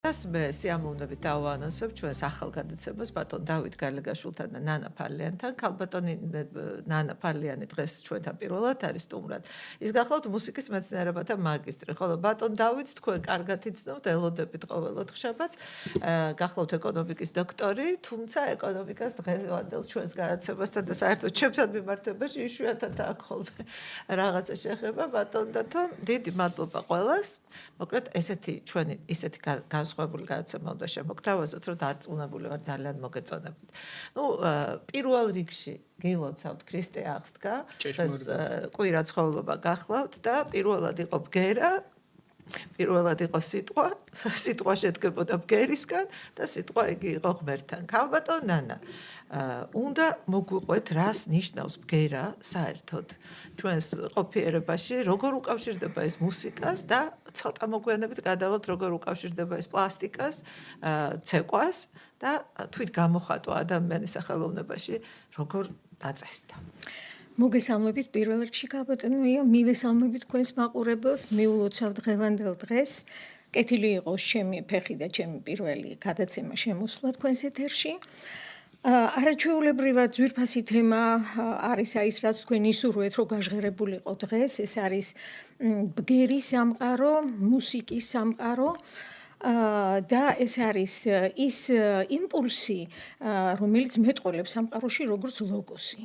დღეს მე სიამოვნებით დავაანონსებ ჩვენს ახალ გადაცემას ბატონ დავით გალეგაშვილთან და ნანა ფალიანთან. ქალბატონი ნანა ფალიანი დღეს ჩვენთან პირველად არის სტუმრად. ის გახლავთ მუსიკის მეცნიერებათა მაგისტრი, ხოლო ბატონ დავითს თქვენ კარგად იცნობთ, ელოდებით ყოველ ოთხშაბათს. გახლავთ ეკონომიკის დოქტორი, თუმცა ეკონომიკას დღევანდელ ჩვენს გადაცემასთან და საერთოდ ჩემთან მიმართებაში იშვიათად აქვს ხოლმე რაღაცა შეხება ბატონთან. დიდი მადლობა ყველას. მოკლედ ესეთი ჩვენი ისეთი განსხვავებული გადაცემა უნდა შემოგთავაზოთ, რომ დარწმუნებული ვარ ძალიან მოგეწონებით. პირველ რიგში გილოცავთ ქრისტე აღსდგა, ეს კვირა ცხოვრობა გახლავთ და პირველად იყო ბგერა, პირველად იყო სიტყვა შედგებოდა ბგერისგან და სიტყვა იგი იყო ღმერთთან. ქალბატონ ნანა, უნდა მოგვიყვეთ რას ნიშნავს ბგერა საერთოდ ჩვენს ყოფიერებაში, როგორ უკავშირდება ეს მუსიკას და ცოტა მოგვიანებით გადავალთ როგორ უკავშირდება ეს პლასტიკას, ცეკვას და თვით გამოხატვა ადამიანის სახელოვნებაში როგორ დაწესდა. მოგესალმებით პირველ რიგში ქალბატონია, მივესალმებით თქვენს მაყურებელს, მიულოცავ დღევანდელ დღეს. კეთილი იყოს ჩემი ფეხი და ჩემი პირველი გადაცემა შემოსვლა თქვენს ეთერში. არაჩვეულებრივად ძვირფასი თემა არის ის, რაც თქვენ ისურვეთ, რომ გაჟღერებულიყო დღეს, ეს არის ბგერის სამყარო, მუსიკის სამყარო. და ეს არის ის იმპულსი, რომელიც მეტყოლებს სამყაროში როგორც ლოგოსი.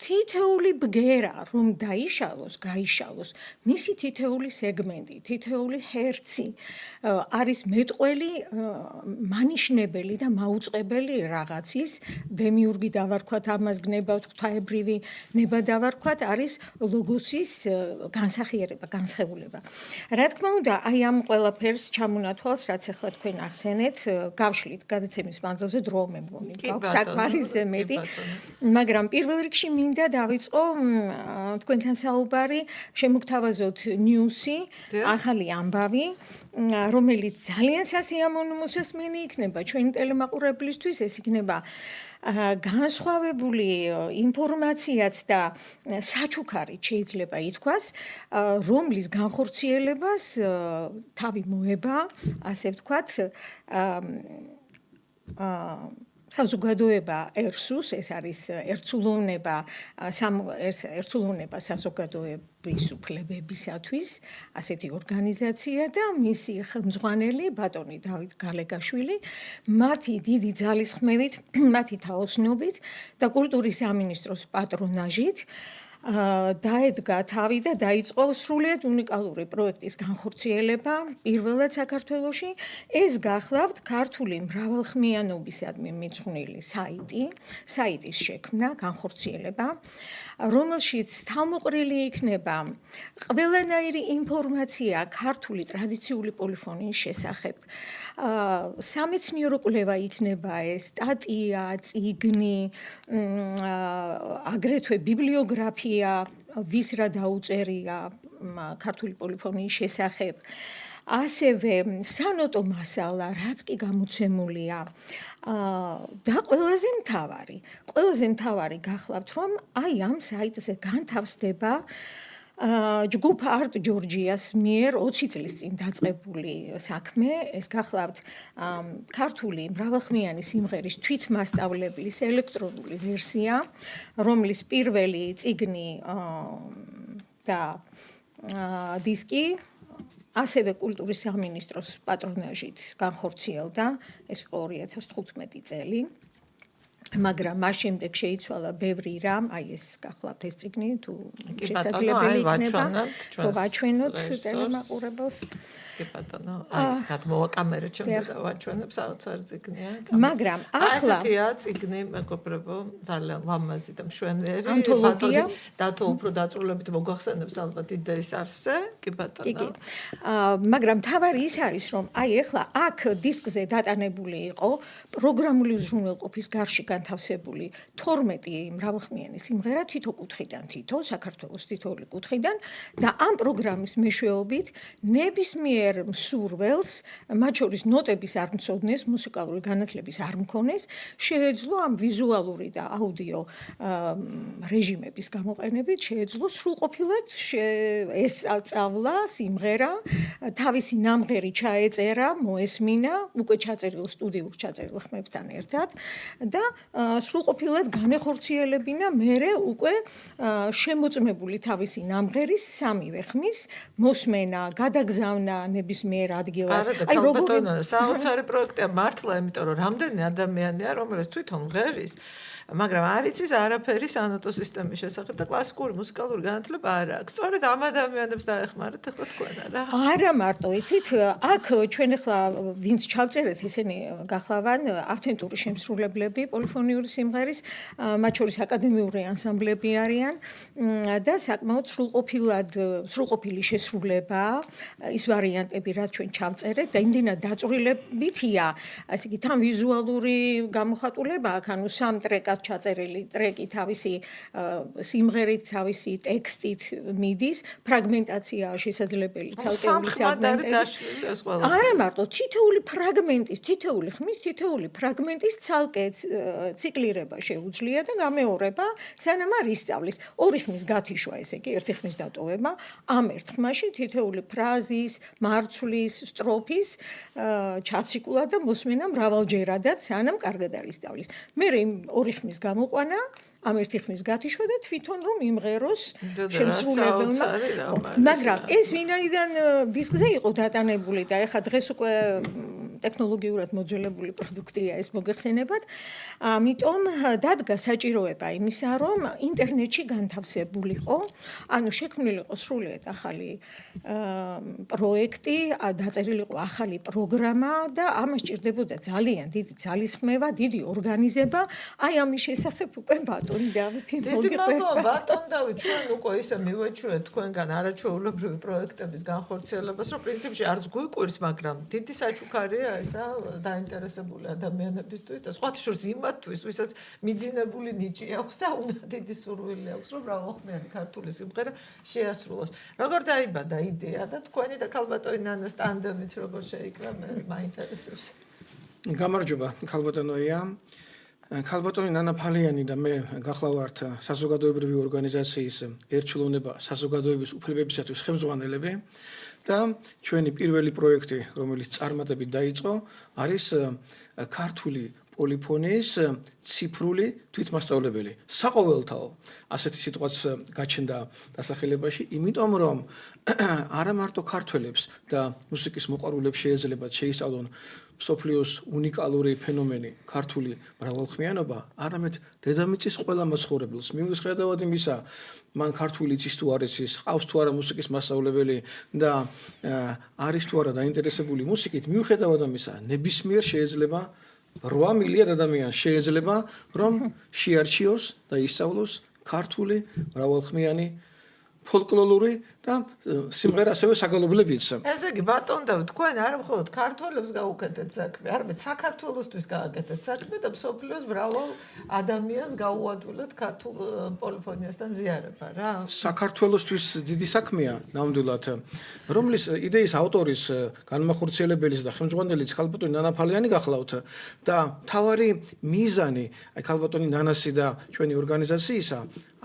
თითეული ბგერა, რომ დაიშალოს, გაიშალოს, მისი თითეული სეგმენტი, თითეული ჰერცი არის მეტყველი, მანიშნებელი და მაუწყებელი რაღაცის, დემიურგი დავარქვათ, ამას გნებავთ, ღვთაებრივი ნება დავარქვათ, არის ლოგოსის განსახიერება, განსხეულება. რა თქმა უნდა, აი ამ ყველაფერს ჩამონათვალს, რაც ახლა თქვენ ახსენეთ, გავშლით გადაცემის მანძილზე დრო მე მგონი, გვაქვს საკმარისზე მეტი, მაგრამ პირველ რიგში მინდა დავიწყო თქვენთან საუბარი, შემოგთავაზოთ ნიუსი, ახალი ამბავი, რომელიც ძალიან სასიამოვნო მოსასმენი იქნება ჩვენი ტელემაყურებლისთვის, ეს იქნება განსხვავებული ინფორმაციაც და საჩუქარით შეიძლება ითქვას, რომლის განხორციელებას თავი მოება, ასე ვთქვათ, საზოგადოება ERSUS, ეს არის ერთსულოვნება საზოგადოების უფლებებისათვის, ასეთი ორგანიზაცია და მისი ხელმძღვანელი ბატონი დავით გალეგაშვილი, მათი დიდი ძალისხმევით, მათი თაოსნობით და კულტურის სამინისტროს პატრონაჟით დაედგა თავი და დაიწყო სრულიად უნიკალური პროექტის განხორციელება პირველად საქართველოში. ეს გახლავთ ქართული მრავალხმიანობისადმი მიძღვნილი საიტის შექმნა, განხორციელება, რომელშიც თავმოყრილი იქნება ყველანაირი ინფორმაცია ქართული ტრადიციული პოლიფონიის შესახებ. სამეცნიერო კვლევა იქნება ეს, სტატია, წიგნი, აგრეთვე ბიბლიოგრაფია, ვის რა დაუწერია ქართული პოლიფონიის შესახებ. ასევე სანოტო მასალა, რაც კი გამოცემულია და ყველაზე მთავარი გახლავთ, რომ აი ამ საიტზე განთავსდება ჯგუფ არტ ჯორჯიას მიერ 20 წლის წინ დაწყებული საქმე, ეს გახლავთ ქართული მრავალხმიანი სიმღერის თვითმასწავლებლის ელექტრონული ვერსია, რომლის პირველი წიგნი და დისკი ასევე კულტურის სამინისტროს პატრონაჟით განხორციელდა, ეს იყო 2015 წელი. მაგრამ მას შემდეგ შეიცვალა ბევრი რამ, აი ეს გახლავთ ეს წიგნი თუ შესაძლებელი იქნება, ვაჩვენოთ ტელემაყურებელს. კი ბატონო, აი გადმოვაკამერეთ ჩემზე და ვაჩვენებ საოცარ წიგნია. მაგრამ ახლა ასეთია წიგნი, მეგობრებო, ძალიან ლამაზი და მშვენიერი. ანთოლოგია. დათო უფრო დაწვრილებით მოგვახსენებს ალბათ იდეის არსზე, კი ბატონო. მაგრამ თავარი ის არის, რომ აი ახლა აქ დისკზე დატანებული იყო პროგრამული უზრუნველყოფის გარშე განთავსებული 12 მრავალხმიანი სიმღერა თითო კუთხიდან თითო, საქართველოს თითოეული კუთხიდან და ამ პროგრამის მეშვეობით ნებისმიერ მსურველს, მათ შორის ნოტების არ მცოდნეს, მუსიკალური განათლების არ მქონეს, შეეძლო ამ ვიზუალური და აუდიო რეჟიმების გამოყენებით შეეძლო სრულყოფილად ესწავლა სიმღერა, თავისი ნამღერი ჩაეწერა, მოესმინა, უკვე ჩაწერილ სტუდიურ ჩაწერილ ხმებთან ერთად და სრულყოფილად განეხორციელებინა მერე უკვე შემოწმებული თავისი ნამღერის სამივე ხმის მოსმენა, გადაგზავნა ნებისმიერ ადგილას. აი როგორ საოცარი პროექტია მართლა, იმიტომ რომ რამდენი ადამიანია, რომელიც თვითონ მღერის, მაგრამ არ იცის არაფერი სანოტო სისტემის შესახებ და კლასიკური მუსიკალური განათლება არ აქვს. სწორედ ამ ადამიანებს დაეხმარეთ ახლა თქვენ რა. არა მარტო იცით, აქ ჩვენ ახლა ვინც ჩავწერეთ, ისინი გახლავან ავთენტური შემსრულებლები პოლიფონიური სიმღერის, მათ შორის აკადემიური ანსამბლები არიან და საკმაოდ სრულყოფილი შესრულება, ის ვარიანტები, რაც ჩვენ ჩავწერეთ და იმდენად დაწვრილებითია, ასე იგი თან ვიზუალური გამოხატულება აქ, ანუ სამ ტრეკად ჩაწერილი ტრეკი თავისი სიმღერით, თავისი ტექსტით მიდის, ფრაგმენტაცია შესაძლებელი ცალკეული ფრაგმენტები. არა მარტო, თითოეული ფრაგმენტის, თითოეული ხმის, თითოეული ფრაგმენტის ცალკე ციკლირება შეუძლია და გამეორება, სანამ არ ისწავლის. ორი ხმის გათიშვა, ესე იგი, ერთი ხმის დატოვება, ამ ერთ ხმაში თითოეული ფრაზის, მარცვლის, სტროფის ჩაციკლა და მოსმენა მრავალჯერადაც, სანამ კარგად არ ისწავლის. მე ორი ხმის გამოყვანა, ამ ერთი ხმის გათიშვა და თვითონ რომ იმღეროს შემსრულებელმა. მაგრამ ეს ვინაიდან დისკზე იყო დატანებული და ეხლა დღეს უკვე ტექნოლოგიურად მოძველებული პროდუქტია ეს მოგეხსენებათ. ამიტომ დადგა საჭიროება იმისა, რომ ინტერნეტში განთავსებულიყო, ანუ შექმნილიყო სრულიად ახალი პროექტი, დაწერილიყო ახალი პროგრამა და ამას სჭირდებოდა ძალიან დიდი ძალისხმევა, დიდი ორგანიზება. აი ამის შესახებ უკვე ბატონი დავითი მოგიყვება. ბატონ დავით, ჩვენ უკვე ისე მივაჩვენეთ თქვენგან არაჩვეულებრივი პროექტების განხორციელებას, რომ პრინციპში არც გვიკვირს, მაგრამ დიდი საჩუქარია ესა დაინტერესებული ადამიანებისთვის და სხვათა შორის იმათთვის, ვისაც მიძინებული ნიჭი აქვს და უნდა დიდი სურვილი აქვს, რომ მრავალხმიანი ქართული სიმღერა შეასრულოს. როგორ დაიბადა იდეა და თქვენი და ქალბატონი ნანას ტანდემიც როგორ შეიკრა, მე მაინტერესებს. გამარჯობა, ქალბატონოია. ქალბატონი ნანა ფალიანი და მე გახლავართ საზოგადოებრივი ორგანიზაციის ერთჩლოვნება საზოგადოების უფლებებისათვის ხელმძღვანელები და ჩვენი პირველი პროექტი, რომელიც წარმატებით დაიწყო, არის ქართული პოლიფონიის ციფრული თვითმასწავლებელი. საყოველთაო, ასეთი სიტყვაც გაჩნდა დასახელებაში, იმიტომ რომ არა მარტო ქართველებს და მუსიკის მოყვარულებს შეეძლებათ შეისწავლონ მსოფლიოს უნიკალური ფენომენი ქართული მრავალხმიანობა, არამედ დედამიწის ყველა მაცხოვრებელს. მიუხედავად იმისა, მან ქართული იცის თუ არ იცის, ყავს თუ არა მუსიკის მასწავლებელი და არის თუ არა დაინტერესებული მუსიკით, მიუხედავად ამისა, ნებისმიერ შეიძლება 8 მილიარდ ადამიანს შეიძლება რომ შეარჩიოს და ისწავლოს ქართული მრავალხმიანი ფოლკლორული და სიმღერა ასევე საგალობლებიც. ესე იგი ბატონ დავით, თქვენ არ მხოლოდ ქართველებს გაუკეთეთ საქმე, არამედ საქართველოსთვის გააკეთეთ საქმე და მსოფლიოს მრავალ ადამიანს გაუადვილეთ ქართულ პოლიფონიასთან ზიარება რა. საქართველოსთვის დიდი საქმეა ნამდვილად, რომლის იდეის ავტორის, განმახორციელებელის და ხელმძღვანელის ქალბატონი ნანა ფალიანი გახლავთ და მთავარი მიზანი ქალბატონი ნანასი და ჩვენი ორგანიზაციისა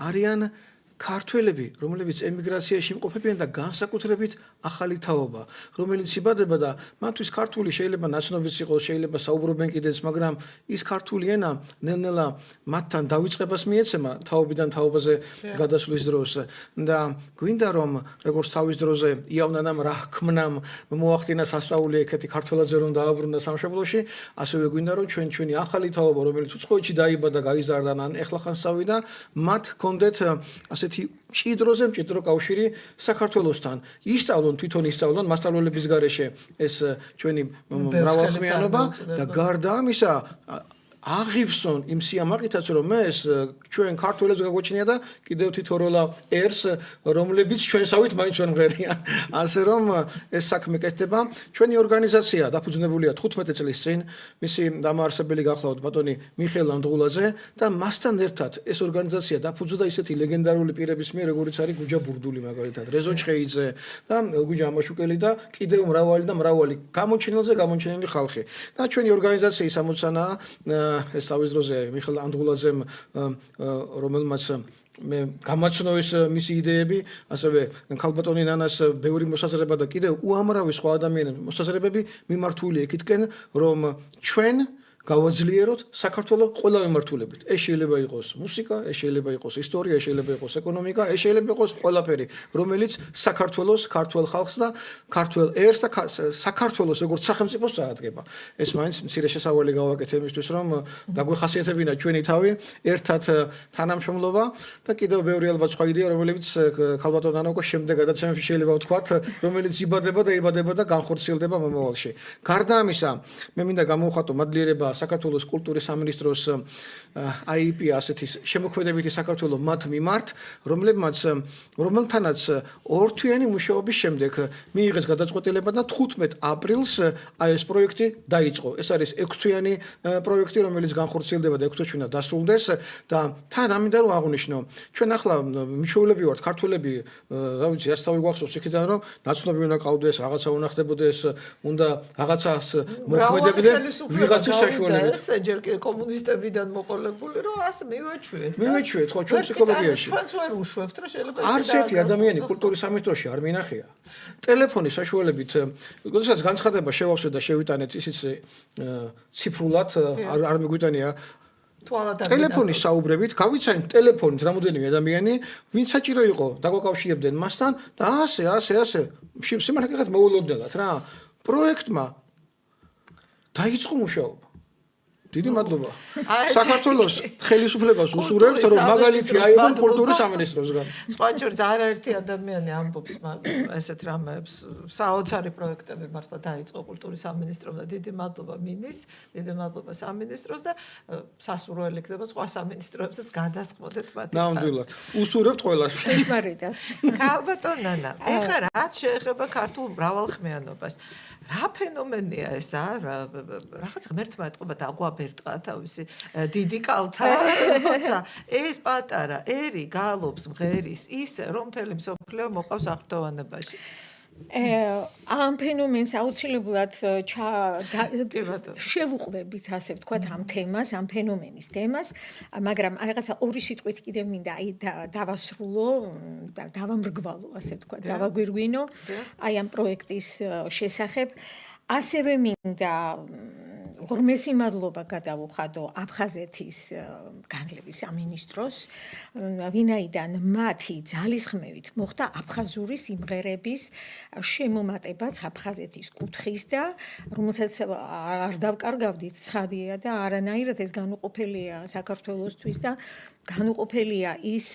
არიან ქართველები, რომლებიც ემიგრაციაში იმყოფებიან და განსაკუთრებით ახალი თაობა, რომელიც იბადება და მათთვის ქართული შეიძლება ნაცნობიც იყოს, შეიძლება საუბრობენ კიდეც, მაგრამ ის ქართული ენა ნელ-ნელა მათთან დავიწყებას მიეცემა თაობიდან თაობაზე გადასვლის დროს და გვინდა რომ როგორც თავის დროზე იავნანამ რა ქმნამ მოახდინა სასწაული ეკეთი ქართველაძე რომ დააბრუნდა სამშობლოში, ასევე გვინდა რომ ჩვენი ახალი თაობა, რომელიც უცხოეთში დაიბადა, გაიზარდა ან ეხლახან სწავიდა, მათ ჰქონდეთ ასე მჭიდროზე მჭიდრო კავშირი საქართველოსთან. ისწავლონ, თვითონ ისწავლონ მასწავლებლების გარეშე ეს ჩვენი მრავალხმიანობა და გარდა ამისა აღივსონ იმ სიამაყითაც რომ ეს ჩვენ ქართველებს გაგვაჩნია და კიდევ თითოეულა ერს რომლებიც ჩვენსავით მაინც ვერ მღერიან ასე რომ ეს საქმე კეთდება ჩვენი ორგანიზაცია დაფუძნებულია 15 წლის წინ მისი დამაარსებელი გახლავთ ბატონი მიხეილ ანდღულაძე და მასთან ერთად ეს ორგანიზაცია დაფუძნდა ისეთი ლეგენდარული პირების მიერ როგორიც არის გუჯა ბურდული მაგალითად რეზო ჩხეიძე და გუჯა ამაშუკელი და კიდევ მრავალი გამოჩენილი ხალხი და ჩვენი ორგანიზაციის ამოცანაა ეს თავის დროზე მიხეილ ანდღულაძემ რომელმაც მე გამაცნოვის მისი იდეები, ასევე ქალბატონი ნანას ბევრი მოსაზრება და კიდევ უამრავი სხვა ადამიანების მოსაზრებები მიმართული იქითკენ, რომ ჩვენ გავაძლიეროთ საქართველოს ყველა მიმართულებით. ეს შეიძლება იყოს მუსიკა, ეს შეიძლება იყოს ისტორია, ეს შეიძლება იყოს ეკონომიკა, ეს შეიძლება იყოს ყველაფერი, რომელიც საქართველოს, ქართველ ხალხს და ქართველ ერს და საქართველოს როგორც სახელმწიფოს წაადგება. ეს მაინც მცირე შესავალი გავაკეთე იმისთვის, რომ დაგვეხასიათებინა ჩვენი თავი, ერთად თანამშრომლობა და კიდევ ბევრი ალბათ სხვა იდეა, რომელიც ქალბატონ ნანოკო შემდეგადაც შეიძლება ვთქვათ, რომელიც იბადება და განხორციელდება მომავალში. გარდა ამისა, მე მინდა გამოვხატო მადლიერება საქართველოს კულტურის სამინისტროს IEP ასეთი შემოქმედებითი საქართველოს მათ მიმართ, რომელთანაც ორთვიანი მუშაობის შემდეგ მიიღეს გადაწყვეტილება და 15 აპრილს აი ეს პროექტი დაიწყო. ეს არის 6-თვიანი პროექტი, რომელიც განხორციელდება და 6 თვეში დასრულდეს და თან ამინდა რომ აღვნიშნო. ჩვენ ახლა მიჩვეულები ვართ ქართველები, რა ვიცი, ასთავი გვახსოვს იქიდან რომ ნაცნობი უნდა ყავდეს, რაღაცა უნდა ხდებოდეს, უნდა რაღაცას მოქმედებდნენ ვიღაცის საშუალებით. ეს ჯერ კიდევ კომუნისტებიდან მოყოლებული რომ ასე მივეჩვიეთ ხო ჩვენ ფსიქოლოგიაში ჩვენც ვერ უშვებთ რომ შეიძლება არც ერთი ადამიანი კულტურის სამინისტროში არ მინახია ტელეფონის საშუალებით როდესაც განცხადება შევავსეთ და შევიტანეთ ისიც ციფრულად არ მიგვიტანია ტელეფონის საუბრებით გავიცანით ტელეფონით რამოდენიმე ადამიანი ვინც საჭირო იყო დაგვაკავშირებდნენ მასთან და ასე სიმართლედ მოულოდნელად რა პროექტმა დაიწყო მუშაობა დიდი მადლობა. საქართველოს ხელისუფლებას უსურვებთ რომ მაგალითი აიღონ კულტურის სამინისტროსგან. სხვა ჯერს არაერთი ადამიანი ამბობს ესეთ რამეებს. საოცარი პროექტები მართლა დაიწყო კულტურის სამინისტრომ და დიდი მადლობა მინის, დიდი მადლობა სამინისტროს და სასურველი იქნება სხვა სამინისტროებსაც გადასხმოდეთ მათი. ნამდვილად. უსურვებთ ყველას. ეშმარიტად. ქალბატონ ნანა, ეხლა რაც შეეხება ქართულ მრავალხმიანობას რა ფენომენია ესა? რაღაც ღმერთმა ეთყობა დაგვაბერტყა თავისი დიდი კალთა, როცა ეს პატარა ერი გალობს მღერის ისე, რომ მთელი მსოფლიო მოყავს აღფრთოვანებაში. ამ ფენომენს აუცილებლად შევუყვებით, ასე ვთქვათ, ამ თემას, ამ ფენომენის თემას, მაგრამ რაღაცა ორი სიტყვით კიდევ მინდა დავასრულო და დავამრგვალო, ასე ვთქვათ, დავაგვირგვინო აი ამ პროექტის შესახებ. ასევე მინდა ღრმესი მადლობა გადავუხადო აფხაზეთის განლების სამინისტროს, ვინაიდან მათი ძალისხმევით მოხდა აფხაზური სიმღერების შემომატებაც აფხაზეთის კუთხის და რომელსაც არ დავკარგავდით ცხადია და არანაირად ეს განუყოფელია საქართველოსთვის და განუყოფელია ის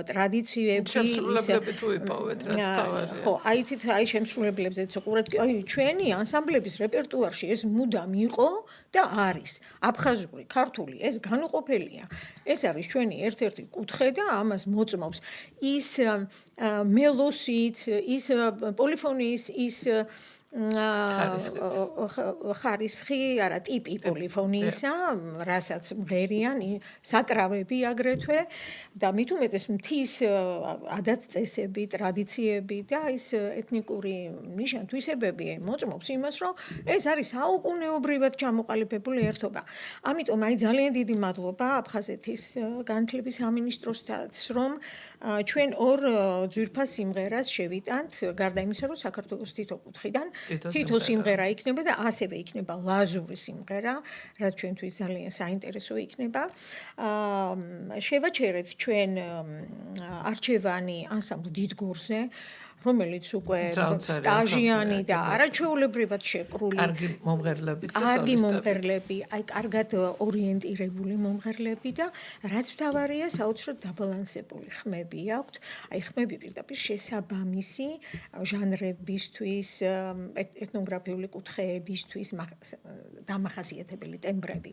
ტრადიციები, შემსრულებლები თუ იპოვეთ რაც თავარია. ხო, აიცით, აი შემსრულებლებზეც უყურეთ, აი ჩვენი ანსამბლების რეპერტუარში ეს მუდამ იყო და არის აფხაზური, ქართული, ეს განუყოფელია. ეს არის ჩვენი ერთ-ერთი კუთხე და ამას მოწმობს ის მელოსით, ის პოლიფონიის, ის ხარისხი, არა ტიპი პოლიფონიისა, რასაც მღერიან საკრავები აგრეთვე და მით უმეტეს მთის ადათ-წესები, ტრადიციები და ის ეთნიკური ნიშან-თვისებები მოწმობს იმას, რომ ეს არის საუკუნეობრივად ჩამოყალიბებული ერთობა. ამიტომ აი ძალიან დიდი მადლობა აფხაზეთის განათლების სამინისტროსთაც, რომ ჩვენ ორ ძვირფას სიმღერას შევიტანთ, გარდა იმისა, რომ საქართველოს თითო კუთხიდან თითო სიმღერა იქნება და ასევე იქნება ლაზური სიმღერა, რაც ჩვენთვის ძალიან საინტერესო იქნება. შევაჩერეთ ჩვენ არჩევანი ანსამბლ დიდგორზე, რომელიც უკვე ძრავცარია სტაჟიანი და საფრთხე, არაჩვეულებრივად შეკრული. კარგი მომღერლები და კარგი სოლისტები. მომღერლები, აი კარგად ორიენტირებული მომღერლები და რაც მთავარია, საოცრად დაბალანსებული ხმები აქვთ. აი ხმები პირდაპირ შესაბამისი ჟანრებისთვის, ეთნოგრაფიული კუთხეებისთვის დამახასიათებელი ტემბრები.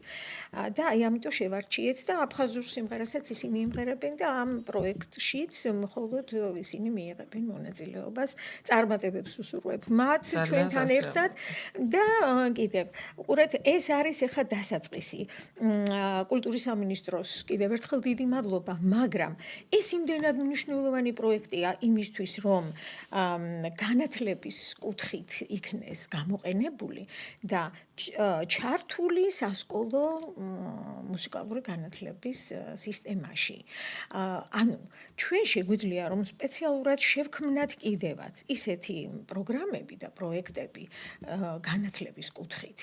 და აი ამიტომ შევარჩიეთ და აფხაზურ სიმღერასაც ისინი იმღერებენ და ამ პროექტშიც მხოლოდ ისინი მიიღებენ მონაწილეობას, წარმატებებს უსურვებ მათ ჩვენთან ერთად და კიდევ უყურეთ ეს არის ახლა დასაწყისი კულტურის სამინისტროს კიდევ ერთხელ დიდი მადლობა, მაგრამ ეს იმდენად მნიშვნელოვანი პროექტია იმისთვის, რომ განათლების კუთხით იქნეს გამოყენებული და ჩართული სასკოლო მუსიკალური განათლების სისტემაში. ანუ ჩვენ შეგვიძლია რომ სპეციალურად შევქმნათ კიდევაც ისეთი პროგრამები და პროექტები განათლების კუთხით,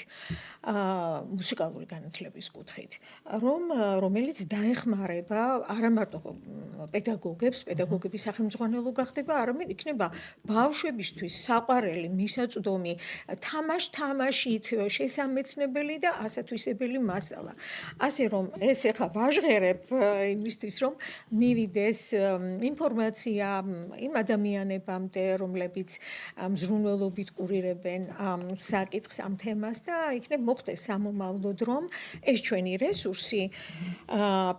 მუსიკალური განათლების კუთხით, რომელიც დაეხმარება არა მარტო პედაგოგებს, პედაგოგების სახელმძღვანელო გახდება, არამედ იქნება ბავშვებისთვის საყვარელი, მისაწვდომი, თამაშით შესამეცნებელი და ასათვისებელი მასალა. ასე რომ ეს ახლა ვაჟღერებ იმისთვის, რომ მივიდეს ინფორმაცია იმ ადამიანებამდე, რომლებიც მზრუნველობით კურირებენ ამ საკითხს, ამ თემას და იქნებ მოხდეს სამომავლოდ, რომ ეს ჩვენი რესურსი,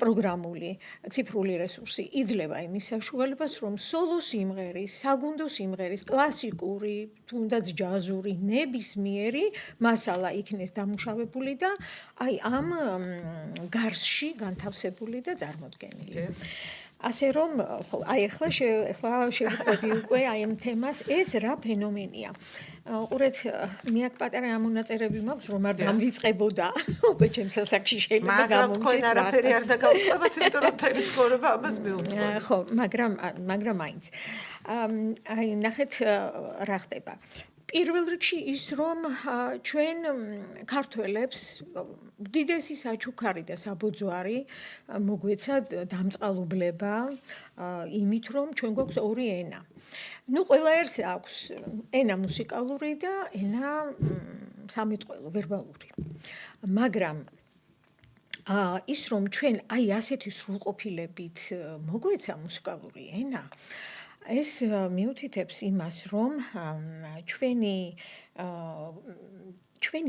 პროგრამული, ციფრული რესურსი იძლევა იმის საშუალებას, რომ სოლო სიმღერის, საგუნდო სიმღერის, კლასიკური, თუნდაც ჯაზური, ნებისმიერი მასალა იქნეს დამუშავებული და აი ამ გარსში განთავსებული და წარმოდგენილი. ასე რომ აი ახლა შევიყვები უკვე აი ამ თემას, ეს რა ფენომენია. უყურეთ, მე აქ პატარა ამონაწერები მაქვს, რომ არ დამვიწყებოდა უკვე ჩემს სასაკში შეიძლება გამომჩეს. მაგრამ თქვენ არაფერი არ დაგავიწყებთ, იმიტომ რომ თელი ცხოვრება ამას მიუძღვნა. ხო, მაგრამ მაინც. აი ნახეთ რა ხდება. პირველ რიგში ის რომ ჩვენ ქართველებს დიდესი საჩუქარი და საბოძვარი მოგვეცად დამწყალებლება იმით რომ ჩვენ გვაქვს ორი ენა. ნუ ყველა ერთს აქვს ენა მუსიკალური და ენა სამეთყველო, ვერბალური. მაგრამ ის რომ ჩვენ აი ასეთი სრულყოფილებით მოგვეცა მუსიკალური ენა ეს მიუთითებს იმას, რომ ჩვენი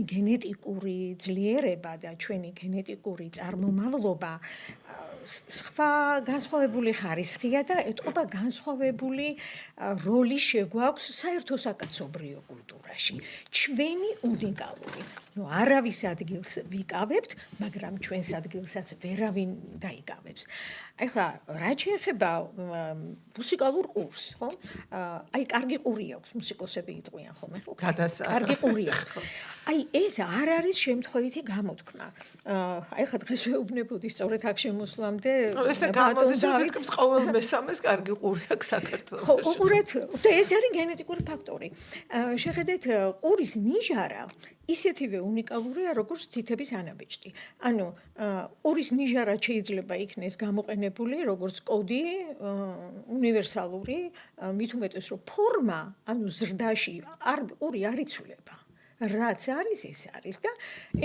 გენეტიკური ძლიერება და ჩვენი გენეტიკური წარმომავლობა სხვა განსხვავებული ხარისხია და ეტყობა განსხვავებული როლი შეგვაქვს საერთო საკაცობრიო კულტურაში. ჩვენი უნიკალური. ნუ არავის ადგილს ვიკავებთ, მაგრამ ჩვენს ადგილსაც ვერავინ დაიკავებს. ეხლა რა შეეხება მუსიკალურ ყურს, ხო? აი კარგი ყური აქვს, მუსიკოსები იტყვიან ხოლმე, ხო? კარგი ყური აქვს. აი ეს არ არის შემთხვევითი გამოთქმა. აი ხა დღეს ვეუბნებოდი სწორედ აქ შემოსვლამდე ესე გამოდის თითქმის ყოველ მესამეს კარგი ყური აქვს საქართველოში. ხო, უყურეთ, და ეს არის გენეტიკური ფაქტორი. შეხედეთ, ყურის ნიჟარა ისეთივე უნიკალურია, როგორც თითების ანაბეჭდი. ანუ ყურის ნიჟარა შეიძლება იქნეს გამოყენებული როგორც კოდი უნივერსალური, მით უმეტეს რომ ფორმა, ანუ ზრდაში ყური არ იცვლება. რაც არის ეს არის და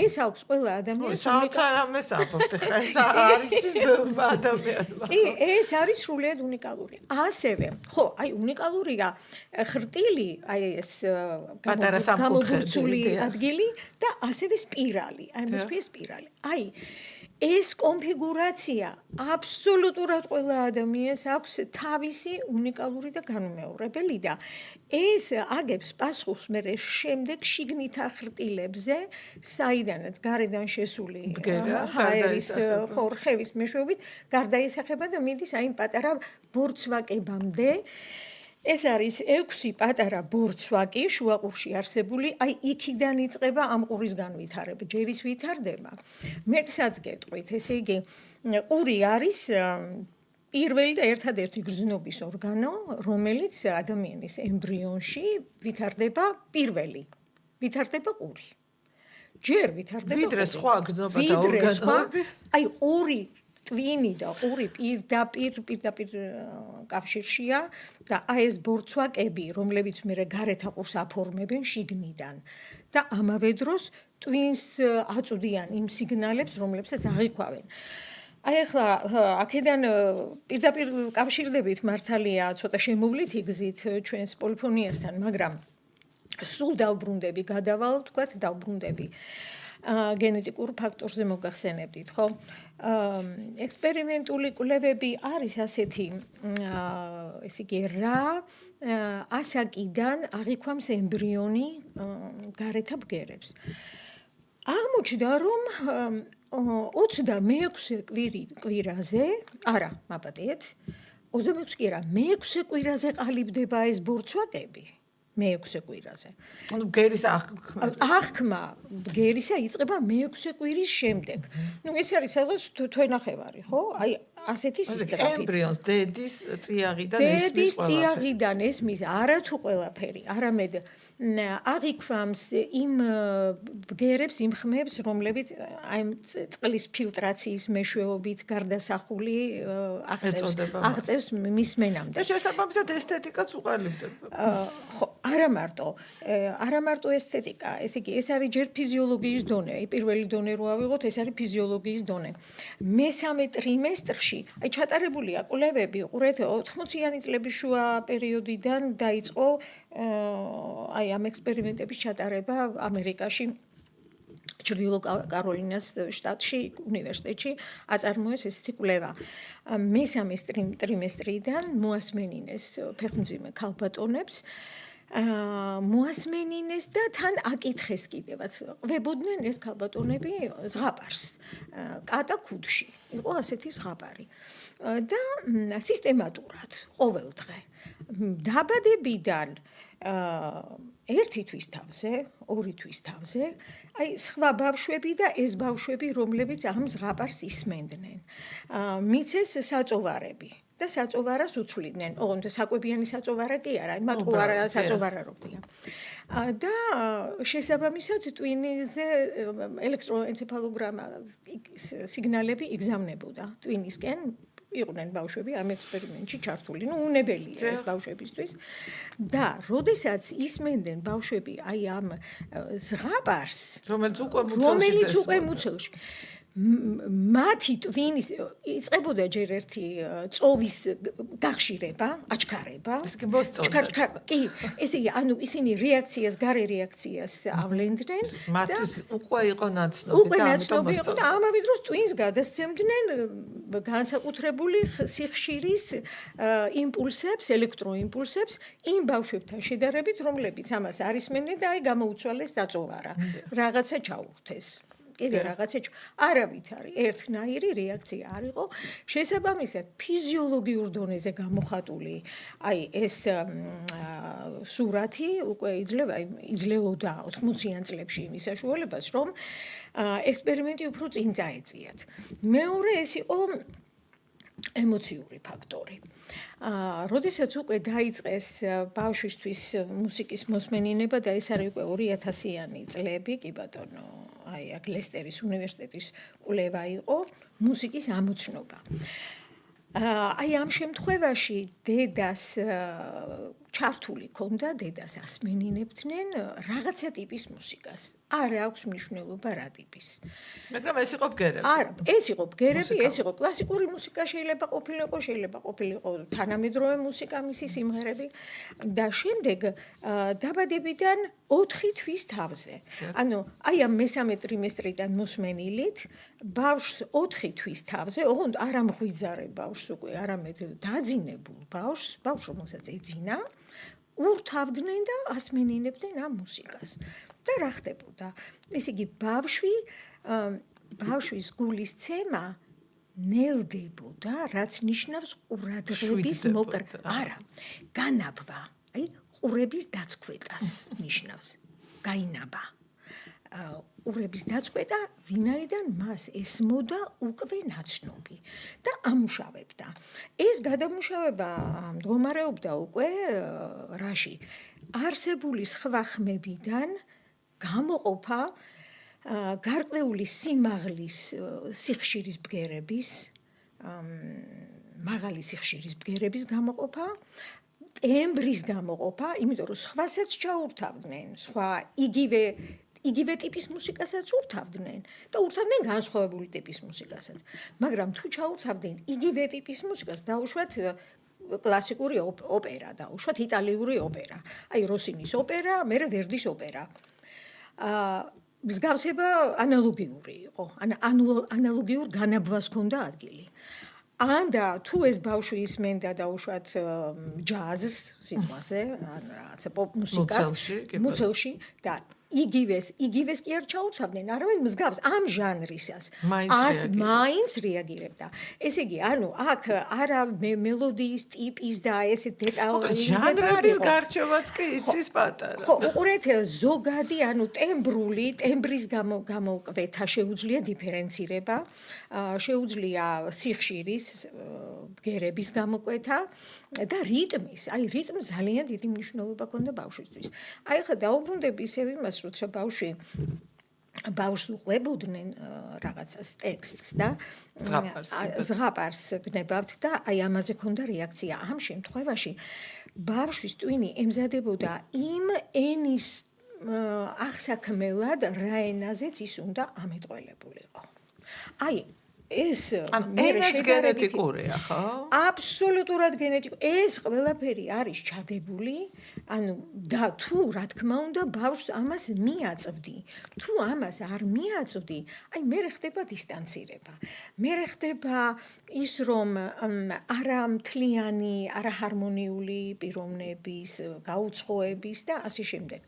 ეს აქვს ყველა ადამიანს საოცარამეს აბობთ ხა ეს არის ბევრმა ადამიანმა. კი, ეს არის სრულიად უნიკალური. ასევე, ხო, აი უნიკალურია ხრტილი, აი ეს პატარა სამკუთხედი ადგილი და ასევე სპირალი, აი მას ქვია სპირალი. აი ეს კონფიგურაცია აბსოლუტურად ყველა ადამიანს აქვს თავისი უნიკალური და განუმეორებელი და ეს აგებს პასუხს მე შემდეგ შიგნით ახრტილებზე, საიდანაც გარედან შესული ჰაერის ხორხევის მეშვეობით გარდაისახება და მიდის აი პატარა ბორცვაკებამდე. ეს არის 6 პატარა ბორცვაკი შუაყურში არსებული, აი იქიდან იწყება ამ ყურის განვითარება, ჯერის ვითარდება. მეტსაც გეტყვით, ესე იგი ყური არის პირველი და ერთადერთი გრძნობის ორგანო, რომელიც ადამიანის ემბრიონში ვითარდება პირველი. ვითარდება ყური. ჯერ ვითარდება ვიდრე სხვა გრძნობა და ორგანოები. აი ყური ტვინი და ყური პირდაპირ კავშირშია და აი ეს ბორცვაკები, რომლებიც მე გარეთ აყურს აფორმებენ შიგნიდან და ამავე დროს ტვინს აწვდიან იმ სიგნალებს, რომლებსაც აღიქვავენ. აი ახლა აქედან პირდაპირ კავშირდებით მართალია ცოტა შემოვლით იგზით ჩვენს პოლიფონიასთან, მაგრამ სულ დავბრუნდები, გადავალ თქვათ დავბრუნდები. გენეტიკურ ფაქტორზე მოგახსენებდით, ხო? ექსპერიმენტული კვლევები არის ასეთი, ესე იგი, რა ასაკიდან აღიქვამს ემბრიონი გარეთა ბგერებს. აღმოჩნდა, რომ 26 კვირაზე, არა, მაპატიეთ, 26 კი არა, მე-6 კვირაზე ყალიბდება ეს ბორცვაკები. მე-6 კვირაზე. ანუ ბგერის აღქმა. აღქმა ბგერისა იწყება მე-6 კვირის შემდეგ. ნუ ეს არის სადღაც თვენახევარი, ხო? აი ასეთი სისწრაფით. ემბრიონს დედის წიაღიდან ესმის ყველაფერი. დედის წიაღიდან ესმის არა თუ ყველაფერი, არამედ აღიქვამს იმ ბგერებს, იმ ხმებს, რომლებიც აი წყლის ფილტრაციის მეშვეობით გარდასახული აღწევს მის მენამდე. და შესაბამისად ესთეტიკაც უყალიბდება. ხო, არა მარტო ესთეტიკა, ესე იგი, ეს არის ჯერ ფიზიოლოგიის დონე. აი პირველი დონე რო ავიღოთ, ეს არის ფიზიოლოგიის დონე. მესამე ტრიმესტრში, აი ჩატარებულია კვლევები, ყურეთ, 80-იანი წლების შუა პერიოდიდან დაიწყო აი ამ ექსპერიმენტების ჩატარება ამერიკაში, ჩრდილო კაროლინას შტატში, უნივერსიტეტში აწარმოეს ესეთი კვლევა. მესამე ტრიმესტრიდან მოასმენინეს ფეხმძიმე ქალბატონებს, მოასმენინეს და თან აკითხეს კიდევაც. ყვებოდნენ ეს ქალბატონები ზღაპარს, კატა ქუდში. იყო ასეთი ზღაპარი. და სისტემატურად ყოველ დღე დაბადებიდან ერთი თვის თავზე, ორი თვის თავზე, აი სხვა ბავშვები და ეს ბავშვები, რომლებიც ამ ზღაპარს ისმენდნენ. მიცეს საწოვარები და საწოვარას უცვლიდნენ. ოღონდ საკვებიანი საწოვარა კი არა, მათ უარა საწოვარა როქია. და შესაბამისად ტვინიზე ელექტროენცეფალოგრამა სიგნალები იგზავნებოდა ტვინისკენ. იყვნენ ბავშვები ამ ექსპერიმენტში ჩართული, ნუ უნებელია ეს ბავშვებისთვის. და როდესაც ისმენდნენ ბავშვები აი ამ ზღაპარს, რომელიც უკვე მუცელში მათი ტვინის იწყებოდა ჯერ ერთი წოვის გახშირება, აჩქარება. ეს კი მოსწონდა. კი, ესე იგი, ანუ ისინი რეაქციას, გარე რეაქციას ავლენდნენ მათთვის უკვე იყო ნაცნობი და ამიტომ იყო და ამავე დროს ტვინს გადასცემდნენ განსაკუთრებული სიხშირის იმპულსებს, ელექტროიმპულსებს იმ ბავშვებთან შედარებით, რომლებიც ამას არ ისმენდნენ და აი გამოუცვალეს საწოვარა. რაღაცა ჩაურთეს. კიდე რაღაცა არავითარი ერთნაირი რეაქცია არ იყო. შესაბამისად ფიზიოლოგიურ დონეზე გამოხატული აი ეს სურათი უკვე იძლეოდა 80-იან წლებში იმის საშუალებას, რომ ექსპერიმენტი უფრო წინ წაეწიათ. მეორე ეს იყო ემოციური ფაქტორი. როდესაც უკვე დაიწყეს ბავშვისთვის მუსიკის მოსმენინება და ეს არის უკვე 2000-იანი წლები, კი ბატონო, აი აქ ლესტერის უნივერსიტეტის კვლევა იყო მუსიკის ამოცნობა. აი ამ შემთხვევაში დედას ჩართული ქონდა, დედას ასმენინებდნენ რაღაცა ტიპის მუსიკას. არ აქვს მნიშვნელობა რა ტიპის. მაგრამ ეს იყო ბგერები. არა, ეს იყო ბგერები, ეს იყო კლასიკური მუსიკა, შეიძლება ყოფილიყო თანამედროვე მუსიკა, მისი სიმღერები და შემდეგ დაბადებიდან 4 თვის თავზე. ანუ აი ამ მესამე ტრიმესტრიდან მოსმენილით ბავშვს 4 თვის თავზე, ოღონდ არ ამღვიძარე ბავშვს უკვე, არამედ დაძინებულ ბავშვს, რომელსაც ეძინა, ურთავდნენ და ასმენინებდნენ ამ მუსიკას. და რა ხდებოდა? ესე იგი, ბავშვის გულის ცემა ნელდებოდა, რაც ნიშნავს ყურადღების არა, განაბვა, აი ყურების დაცქვეტას ნიშნავს. გაინაბა. ყურების დაცკვეტა, ვინაიდან მას ესმოდა უკვე ნაცნობი და ამუშავებდა. ეს გადამუშავება მდგომარეობდა უკვე რაში? არსებული სხვა ხმებიდან გამოყოფა გარკვეული სიმაღლის სიხშირის ბგერების, მაღალი სიხშირის ბგერების გამოყოფა, ტემბრის გამოყოფა, იმიტომ რომ სხვასაც ჩაურთავდნენ, სხვა იგივე ტიპის მუსიკასაც урთავდნენ და урთავდნენ განსხვავებული ტიპის მუსიკასაც. მაგრამ თუ ჩაურთავდნენ იგივე ტიპის მუსიკას, დაუშვათ კლასიკური ოპერა, დაუშვათ იტალიური ოპერა. აი როსინის ოპერა, მერე ვერდის ოპერა. მსგავსება ანალოგიური იყო. ანალოგიურ განაბვას ჰქონდა ადგილი. ან და თუ ეს ბავშვი ისმენდა დაუშვათ ჯაზს სიტყვაზე, ან რაღაცა პოპ მუსიკას, მუცელში და იგივეს კი არ ჩაურთავდნენ, არამედ მსგავს ამ ჟანრისას. მაინც რეაგირებდა. ესე იგი, ანუ აქ არა მელოდიის ტიპის და ესე დეტალიზება ჟანრების გარჩევაც კი იცის პატარა. ხო, უყურეთ ზოგადი, ანუ ტემბრის გამოკვეთა შეუძლია დიფერენცირება, შეუძლია სიხშირის ბგერების გამოკვეთა და რიტმის. აი რიტმს ძალიან დიდი მნიშვნელობა ჰქონდა ბავშვისთვის. აი ხა დაუბრუნდები ისევ იმას, როცა ბავშვს უყვებოდნენ რაღაცას ტექსტს და ზღაპარს გნებავთ და აი ამაზე ჰქონდა რეაქცია. ამ შემთხვევაში ბავშვის ტვინი ემზადებოდა იმ ენის აღსაქმელად, რა ენაზეც ის უნდა ამეტყველებულიყო. აი ეს ენაც გენეტიკურია, ხო? აბსოლუტურად გენეტიკური. ეს ყველაფერი არის ჩადებული, ანუ და თუ რა თქმა უნდა ბავშვს ამას მიაწვდი. თუ ამას არ მიაწვდი, აი მე ხდება დისტანცირება. მე ხდება ის რომ არამთლიანი, არაჰარმონიული პიროვნების, გაუცხოების და ასე შემდეგ.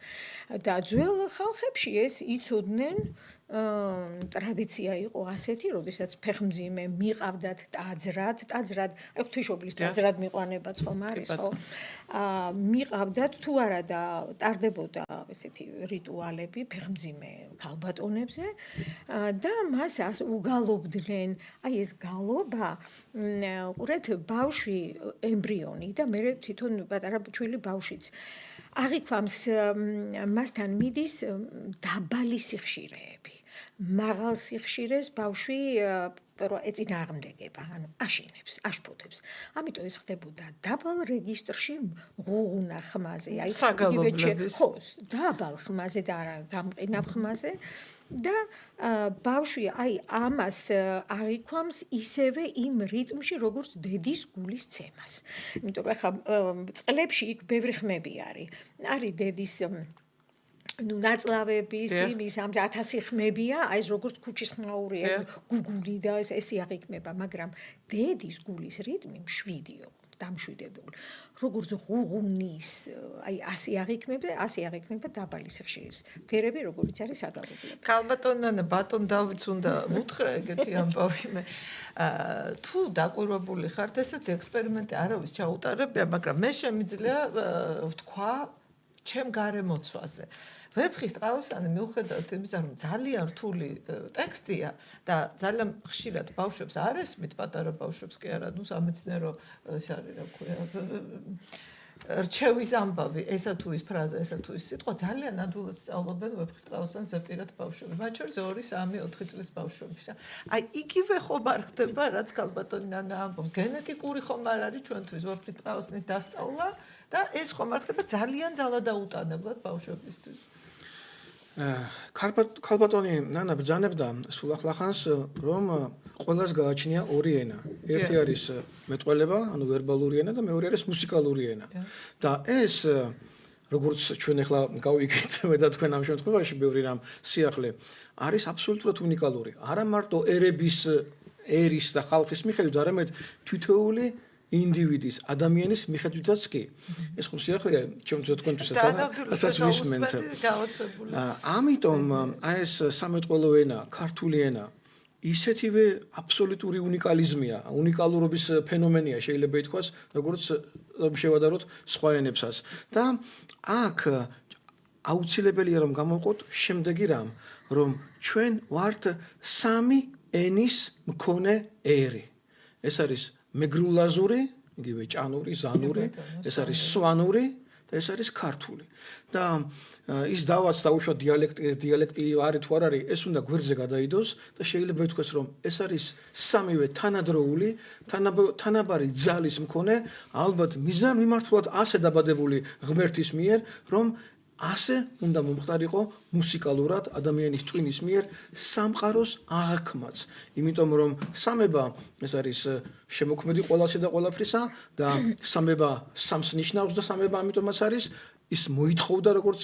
და ძველ ხალხებში ეს იცოდნენ ტრადიცია იყო ასეთი, როდესაც ფეხმძიმე მიყავდათ ტაძრად, აი ღვთისმშობლის ტაძრად მიყვანებაც ხომ არის, ხო? მიყავდათ თუ არა და ტარდებოდა ესეთი რიტუალები ფეხმძიმე ქალბატონებზე და მას უგალობდნენ. აი ეს გალობა, უყურეთ, ბავშვი ემბრიონი და მე თვითონ პატარა ჩვილი ბავშვიც აღიქვამს მასთან მიდის დაბალი სიხშირეები. მაღალ სიხშირეს ბავშვი ეწინააღმდეგება, ანუ აშინებს, აშფოთებს. ამიტომ ეს ხდებოდა დაბალ რეგისტრში ღუღუნა ხმაზე, აი ხო, დაბალ ხმაზე და არა გამყინავ ხმაზე. და ბავშვი აი ამას აღიქვამს ისევე იმ რიტმში, როგორც დედის გულის ცემას. იმიტომ რომ ახლა წყლებში იქ ბევრი ხმები არის. არის დედის ნაწლავების იმის ამ 1000 ხმებია, აი ეს როგორც ქუჩის ხმაურია, გუგული და ეს იაღიქმება, მაგრამ დედის გულის რიტმი მშვიდიო. დამშვიდებული. როგორც ღუღუნის, აი ასე აღიქმება დაბალი სიხშირის ბგერები, როგორც არის საგალობლები. ქალბატონანა ბატონ დავითს უნდა ვუთხრა ეგეთი ამბავი მე. თუ დაკვირვებული ხართ, ესეთი ექსპერიმენტი არავის ჩაუტარებია, მაგრამ მე შემიძლია ვთქვა ჩემ გარემოცვაზე. ვეფხის ტყაოსანი მიუხედავად იმისა, რომ ძალიან რთული ტექსტია და ძალიან ხშირად ბავშვებს არ ესმით, პატარა ბავშვებს კი არა, ნუ სამეცნიერო ეს არის რა ქვია, რჩევის ამბავი, ესა თუ ის ფრაზა, ესა თუ ის სიტყვა ძალიან ადვილად სწავლობენ ვეფხის ტყაოსანს ზეპირად ბავშვები. მათ შორის 2, 3, 4 წლის ბავშვები. აი იგივე ხომ არ ხდება, რაც ქალბატონი ნანა ამბობს. გენეტიკური ხომ არ არის ჩვენთვის ვეფხის ტყაოსნის დასწავლა და ეს ხომ არ ხდება ძალიან ძალადაუტანებლად ბავშვებისთვის. ქალბატონი ნანა ბრძანებდა სულ ახლახანს, რომ ყველას გააჩნია ორი ენა. ერთი არის მეტყველება, ანუ ვერბალური ენა და მეორე არის მუსიკალური ენა. და ეს როგორც ჩვენ ახლა გავიგეთ მე და თქვენ ამ შემთხვევაში ბევრი რამ სიახლე არის აბსოლუტურად უნიკალური. არა მარტო ერის და ხალხის მიხედვით, არამედ თითოეული ინდივიდის, ადამიანის მიხედვითაც კი. ეს ხო სიახლეა ჩემთვის თქვენთვისაც ასაც ვისმენთ. ამიტომ აი ეს სამეთყველო ენა, ქართული ენა ისეთივე აბსოლუტური უნიკალიზმია, უნიკალურობის ფენომენია შეიძლება ითქვას, როგორც შევადაროთ სხვა ენებსაც. და აქ აუცილებელია რომ გამოვყოთ შემდეგი რამ, რომ ჩვენ ვართ სამი ენის მქონე ერი. ეს არის მეგრულაზური, იგივე ჭანური, ზანური, ეს არის სვანური და ეს არის ქართული. და ის დავაც დაუშვათ დიალექტი არის თუ არ არის, ეს უნდა გვერდზე გადაიდოს და შეიძლება ითქვას, რომ ეს არის სამივე თანადროული, თანაბარი ძალის მქონე, ალბათ მიზანმიმართულად ასე დაბადებული ღმერთის მიერ, რომ ასე უნდა მომხდარიყო მუსიკალურად ადამიანის ტვინის მიერ სამყაროს აღქმაც. იმიტომ რომ სამება ეს არის შემოქმედი ყველასა და ყველაფრისა და სამება სამს ნიშნავს და სამება ამიტომაც არის ის მოითხოვდა როგორც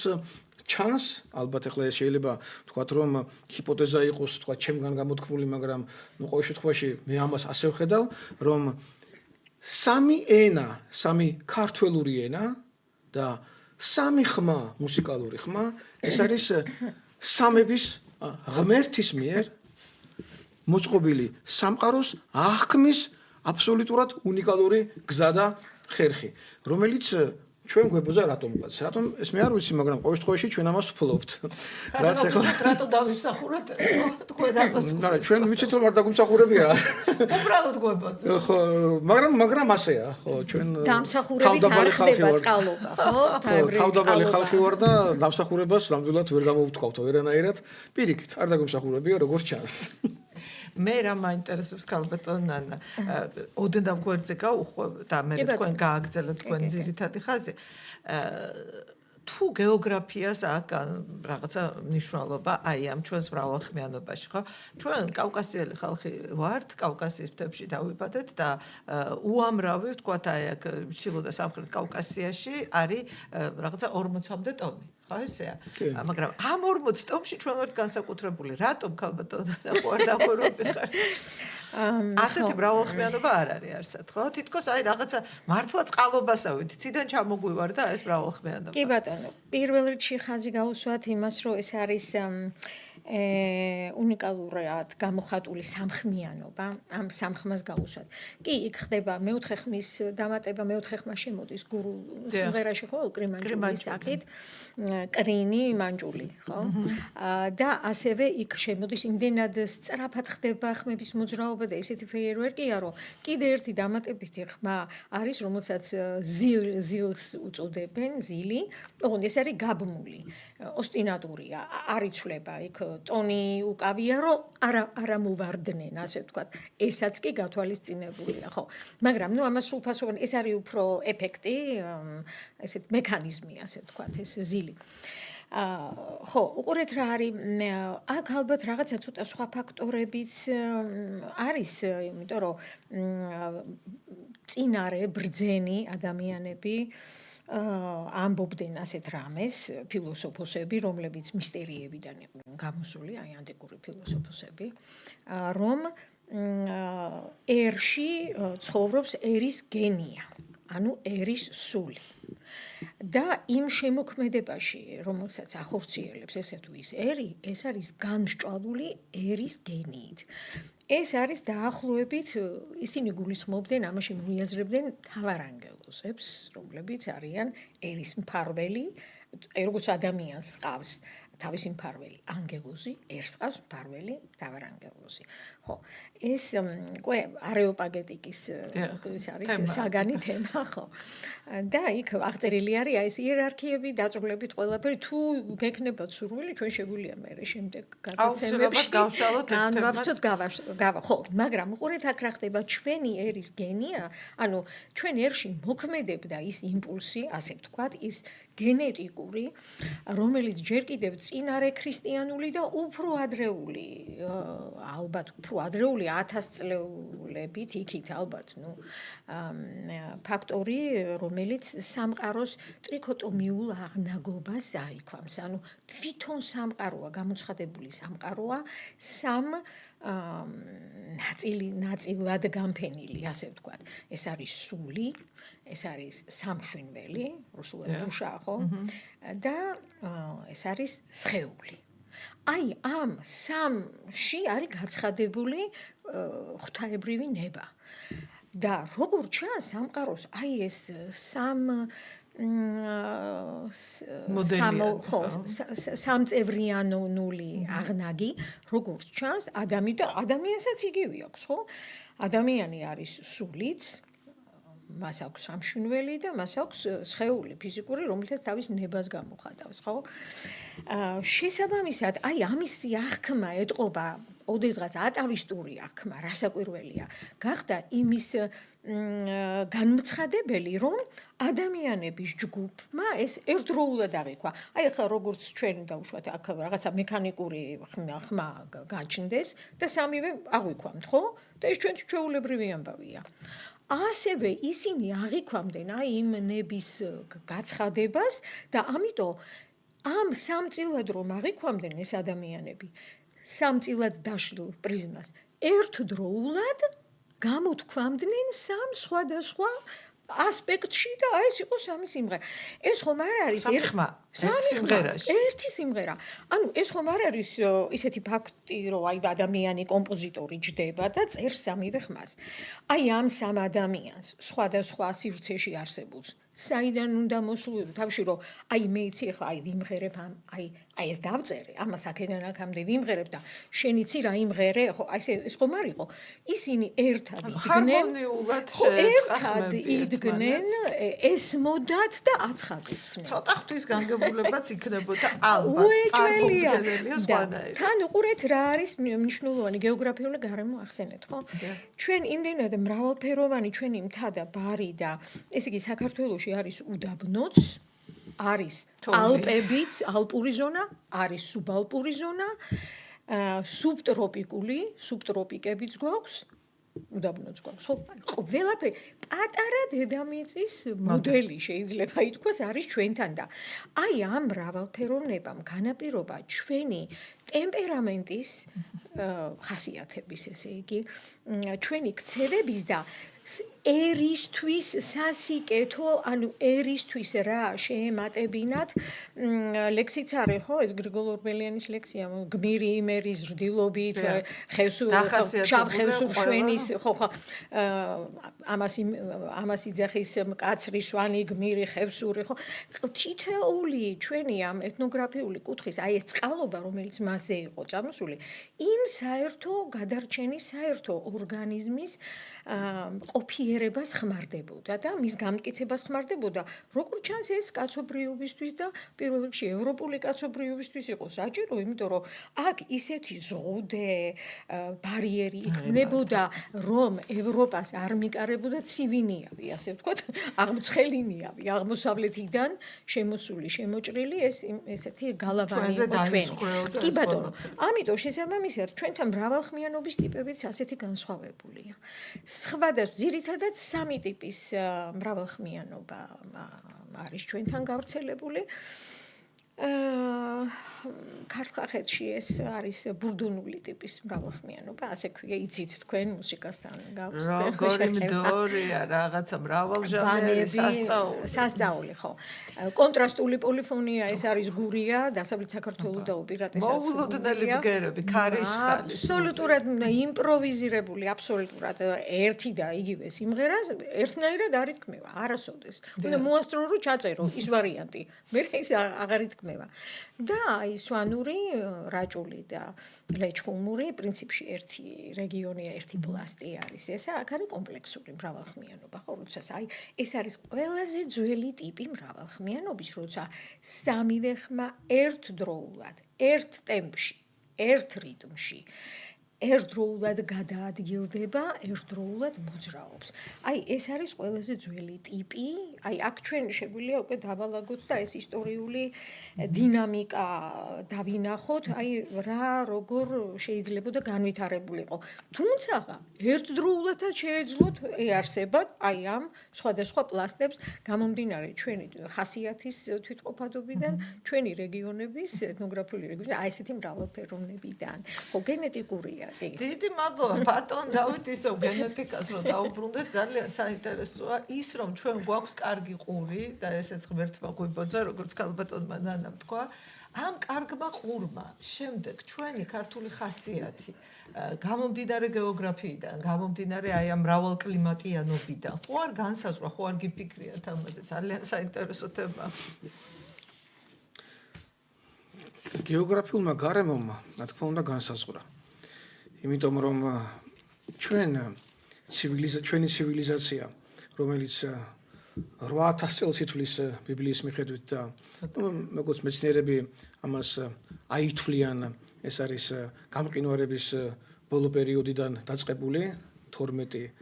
ჩანს, ალბათ ახლა ეს შეიძლება თქვათ რომ ჰიპოთეზა იყოს თქვათ ჩემგან გამოთქმული, მაგრამ ნუ ყოველ შემთხვევაში მე ამას ასე ვხედავ, რომ სამი ენა, სამი ქართველური ენა და სამი ხმა, მუსიკალური ხმა, ეს არის სამების ღმერთის მიერ მოწყობილი სამყაროს აღქმის აბსოლუტურად უნიკალური გზა და ხერხი, რომელიც ჩვენ გვებოძა რატომ გაც? რატომ ეს მე არ ვიცი, მაგრამ ყოველ შემთხვევაში ჩვენ ამას ვფლობთ. რაც ახლა რატო დავისახუროთ თქვენ ამას? არა, ჩვენ ვიცით რომ არ დაგვიმსახურებია. უბრალოდ გვებოძა. ხო, მაგრამ ასეა, ხო, ჩვენ დამსახურებით არ ხდება წყალობა, ხო? თავდაბალი ხალხი ვარ და დამსახურებას ნამდვილად ვერ გამოვთქვავთ ვერანაირად. პირიქით, არ დაგვიმსახურებია როგორც ჩანს. მე რა მაინტერესებს ქალბატონ ნანა, ოდნავ გვერდზე გავუხვევ და მე თქვენ გააგრძელოთ თქვენ ძირითადი ხაზი. თუ გეოგრაფიას აქვს რაღაცა მნიშვნელობა აი ამ ჩვენს მრავალხმიანობაში, ხო? ჩვენ კავკასიელი ხალხი ვართ, კავკასიის მთებში დავიბადეთ და უამრავი ვთქვათ აი აქ ჩრდილო და სამხრეთ კავკასიაში არის რაღაცა 40-მდე ტომი. ხო ესეა. მაგრამ ამ 40 ტომში ჩვენ ვართ განსაკუთრებული. რატომ ქალბატონ არ დაგვერობი ხარ? ასეთი მრავალხმიანობა არ არის არსად, ხო? თითქოს აი რაღაცა მართლა წყალობასავით, ციდან ჩამოგვივარდა ეს მრავალხმიანობა. კი ბატონო, პირველ რიგში ხაზი გაუსვათ იმას, რომ ეს არის უნიკალურად გამოხატული სამხმიანობა, ამ სამხმას გაუსვათ. კი, იქ ხდება მეოთხე ხმის დამატება, მეოთხე ხმა შემოდის გურუ სიმღერაში, ხო, კრიმანჯულის სახით, კრინი, მანჯული, ხო? და ასევე იქ შემოდის იმდენად სწრაფად ხდება ხმების მოძრაობა და ესეთი ფეიერვერკია, რომ კიდე ერთი დამატებითი ხმა არის, რომელსაც ზილს უწოდებენ, ზილი, ოღონდ ეს არის გაბმული, ოსტინატურია, არ იცვლება იქ ტონი უკავია, რომ არა მოვარდნენ, ასე ვთქვათ. ესაც კი გათვალისწინებულია, ხო. მაგრამ ნუ ამას სრულფასოვანი, ეს არის უფრო ეფექტი, ესეთ მექანიზმი, ასე ვთქვათ, ეს ზილი. ხო, უყურეთ რა არის, აქ ალბათ რაღაცა ცოტა სხვა ფაქტორებიც არის, იმიტომ რომ წინარე ბრძენი ადამიანები ამბობდნენ ასეთ რამეს, ფილოსოფოსები, რომლებიც მისტერიებიდან იყვნენ გამოსული, აი ანტიკური ფილოსოფოსები, რომ ერში ცხოვრობს ერის გენია, ანუ ერის სული. და იმ შემოქმედებაში, რომელსაც ახორციელებს ესე თუ ის ერი, ეს არის განსჭვალული ერის გენიით. ეს არის დაახლოებით, ისინი გულისხმობდნენ, ამაში მიაზრებდნენ მთავარანგელოზებს, რომლებიც არიან ერის მფარველი, როგორც ადამიანს ყავს თავისი მფარველი ანგელოზი, ერს ყავს მფარველი მთავარანგელოზი. ხო, ეს არეოპაგეტიკის ის არის საგანი თემა, ხო. და იქ აღწერილი არის აი ეს იერარქიები, დაწვრილებით ყველაფერი, თუ გექნებათ სურვილი, ჩვენ შეგვიძლია მე შემდეგ გადაცემებში განვავრცოთ, ხო, მაგრამ უყურეთ აქ რა ხდება, ჩვენი ერის გენია, ანუ ჩვენ ერში მოქმედებდა ის იმპულსი, ასე ვთქვათ, ის გენეტიკური, რომელიც ჯერ კიდევ წინარე ქრისტიანული და უფრო ადრეული, ალბათ უფრო ადრეული 1000 წლეულებით იქით ალბათ, ნუ ფაქტორი, რომელიც სამყაროს ტრიქოტომიულ აღნაგობას აიქვამს. ანუ თვითონ სამყაროა, გამოცხადებული სამყაროა სამ ნაწილად განფენილი, ასე ვთქვათ. ეს არის სული, ეს არის სამშვენველი, რუსულად დუშა, ხო? და ეს არის სხეული. აი ამ სამში არის გაცხადებული ღვთაებრივი ნება. და როგორ ჩანს სამყაროს აი ეს სამწევრიანული აღნაგი, როგორც ჩანს, ადამიანსაც იგივე აქვს, ხო? ადამიანი არის სულიც, მას აქვს სამშვენველი და მას აქვს სხეული ფიზიკური, რომელთაც თავის ნებას გამოხატავს, ხო? შესაბამისად, აი ამის აღქმა ეტყობა ოდესღაც ატავისტური აღქმა, რასაკვირველია, გახდა იმის განმცხადებელი, რომ ადამიანების ჯგუფმა ეს ერთდროულად აღიქვა. აი ახლა როგორც ჩვენ დავუშვათ აქ რაღაცა მექანიკური ხმა გაჩნდეს და სამივე აღვიქვამთ, ხო? და ეს ჩვენთვის ჩვეულებრივი ამბავია. ასევე ისინი აღიქვამდნენ აი იმ ნების გაცხადებას და ამიტომ ამ სამწილად რომ აღიქვამდნენ ეს ადამიანები, სამწილად დაშლილ პრიზმას ერთდროულად გამოთქვამდნენ სამ სხვადასხვა ასპექტში და აი ეს იყო სამი სიმღერა. ეს ხომ არ არის ერთი სიმღერა. ანუ ეს ხომ არ არის ისეთი ფაქტი, რომ აი ადამიანი კომპოზიტორი ჯდება და წერს სამივე ხმას. აი ამ სამ ადამიანს სხვადასხვა სივრცეში არსებულს საიდან უნდა მოსულიყო თავში რომ აი მე იცი ახლა აი ვიმღერებ აი ეს დავწერე ამას აქედან აქამდე ვიმღერებ და შენ იცი რა იმღერე ხო აი ეს ხომ არ იყო ისინი ერთად იდგნენ ესმოდათ და აცხადებდნენ ცოტა ღვთის განგებულებაც იქნებოდა ალბათ თან უყურეთ რა არის მნიშვნელოვანი გეოგრაფიული გარემო ახსენეთ ხო ჩვენ იმდენად მრავალფეროვანი ჩვენი მთა და ბარი და ესე იგი საქართველოში არის უდაბნოც, არის ალპებიც, ალპური ზონა, არის სუბალპური ზონა, სუბტროპიკული, სუბტროპიკებიც გვაქვს, უდაბნოც გვაქვს. ხო, ყველაფერი პატარა დედამიწის მოდელი შეიძლება ითქვას არის ჩვენთან და აი ამ მრავალფეროვნებამ განაპირობა ჩვენი ტემპერამენტის ხასიათების, ესე იგი, ჩვენი ქცევების და ერისთვის სასიკეთო, ანუ ერისთვის რა შეემატებინათ, ლექსიც არის ხო, ეს გრიგოლ ორბელიანის ლექსია, გმირი იმერის რდილობით, შავ ხევსურშვენის, ხო, ამას იძახის მკაცრი შვანი, გმირი ხევსური, ხო, თითოეული ჩვენი ამ ეთნოგრაფიული კუთხის, აი ეს წყალობა, რომელიც მასზე იყო წამოსული, იმ საერთო გადარჩენის, საერთო ორგანიზმის ყოფიერებას ხმარდებოდა და მის გამტკიცებას ხმარდებოდა, როგორ ჩანს ეს კაცობრიობისთვის და პირველ რიგში ევროპული კაცობრიობისთვის იყო საჭირო, იმიტომ რომ აქ ისეთი ზღუდე ბარიერი იქნებოდა, რომ ევროპას არ მიკარებოდა ცივინიავი, ასე ვთქვათ, აღმოცხელინიავი, აღმოსავლეთიდან შემოსული, შემოჭრილი ესეთი გალავანი იყო ჩვენი. კი ბატონო, ამიტომ შესაბამისად ჩვენთან მრავალხმიანობის ტიპებიც ასეთი განსხვავებულია. სხვადასხვა ძირითადად სამი ტიპის მრავალხმიანობა არის ჩვენთან გავრცელებული. ქართლ-კახეთში ეს არის ბურდონული ტიპის მრავალხმიანობა, ასე ქვია, იცით თქვენ მუსიკასთან გაქვს. როგორი მდორია, რაღაცა მრავალჟანრი სასწაული, ხო. კონტრასტული პოლიფონია, ეს არის გურია, დასავლეთ საქართველოს და უპირატესად მოულოდნელი ბგერები, ქარიშხალი. აბსოლუტურად იმპროვიზირებული, აბსოლუტურად ერთი და იგივე სიმღერას ერთნაირად არ ითქმევა, არასოდეს. უნდა მოასწრო რომ ჩაწერო ის ვარიანტი. მე ის აღარ ითქმევა. და აი სვანური, რაჭული და ლეჩხუმური პრინციპში ერთი რეგიონია, ერთი პლასტი არის. ეს აქ არის კომპლექსური მრავალხმიანობა, ხო, როცა აი ეს არის ყველაზე ძველი ტიპი მრავალხმიანობის, როცა სამივე ხმა ერთდროულად, ერთ ტემპში, ერთ რიტმში ერთდროულად გადაადგილდება, ერთდროულად მოძრაობს. აი ეს არის ყველაზე ძველი ტიპი. აი აქ ჩვენ შეგვიძლია უკვე დავალაგოთ და ეს ისტორიული დინამიკა დავინახოთ, აი რა როგორ შეიძლება და განვითარებულიყო. თუმცა ერთდროულადაც შეეძლოთ ეარსებათ აი ამ სხვადასხვა პლასტებს გამომდინარე ჩვენი ხასიათის თვითყოფადობიდან, ჩვენი რეგიონების ეთნოგრაფიული რეგიონების აი ესეთი მრავალფეროვნებიდან. ხო, გენეტიკურია დიდი მადლობა ბატონ დავით ისევ გენეტიკას რომ დაუბრუნდეთ ძალიან საინტერესოა ის რომ ჩვენ გვაქვს კარგი ყური და ესეც ღმერთმა გვიბოძა როგორც ქალბატონმა ნანამ თქვა ამ კარგმა ყურმა შემდეგ ჩვენი ქართული ხასიათი გამომდინარე გეოგრაფიიდან გამომდინარე აი ამ მრავალკლიმატიანობიდან ხო არ განსაზღვრა ხო არ გიფიქრიათ ამაზე ძალიან საინტერესო თემა გეოგრაფიულმა გარემომა რა თქმა უნდა განსაზღვრა იმიტომ რომ ჩვენი ცივილიზაცია რომელიც 8000 წელს ითვლის ბიბლიის მიხედვით და როგორც მეცნიერები ამას აითვლიან, ეს არის გამყინვარების ბოლო პერიოდიდან დაწყებული 12-1000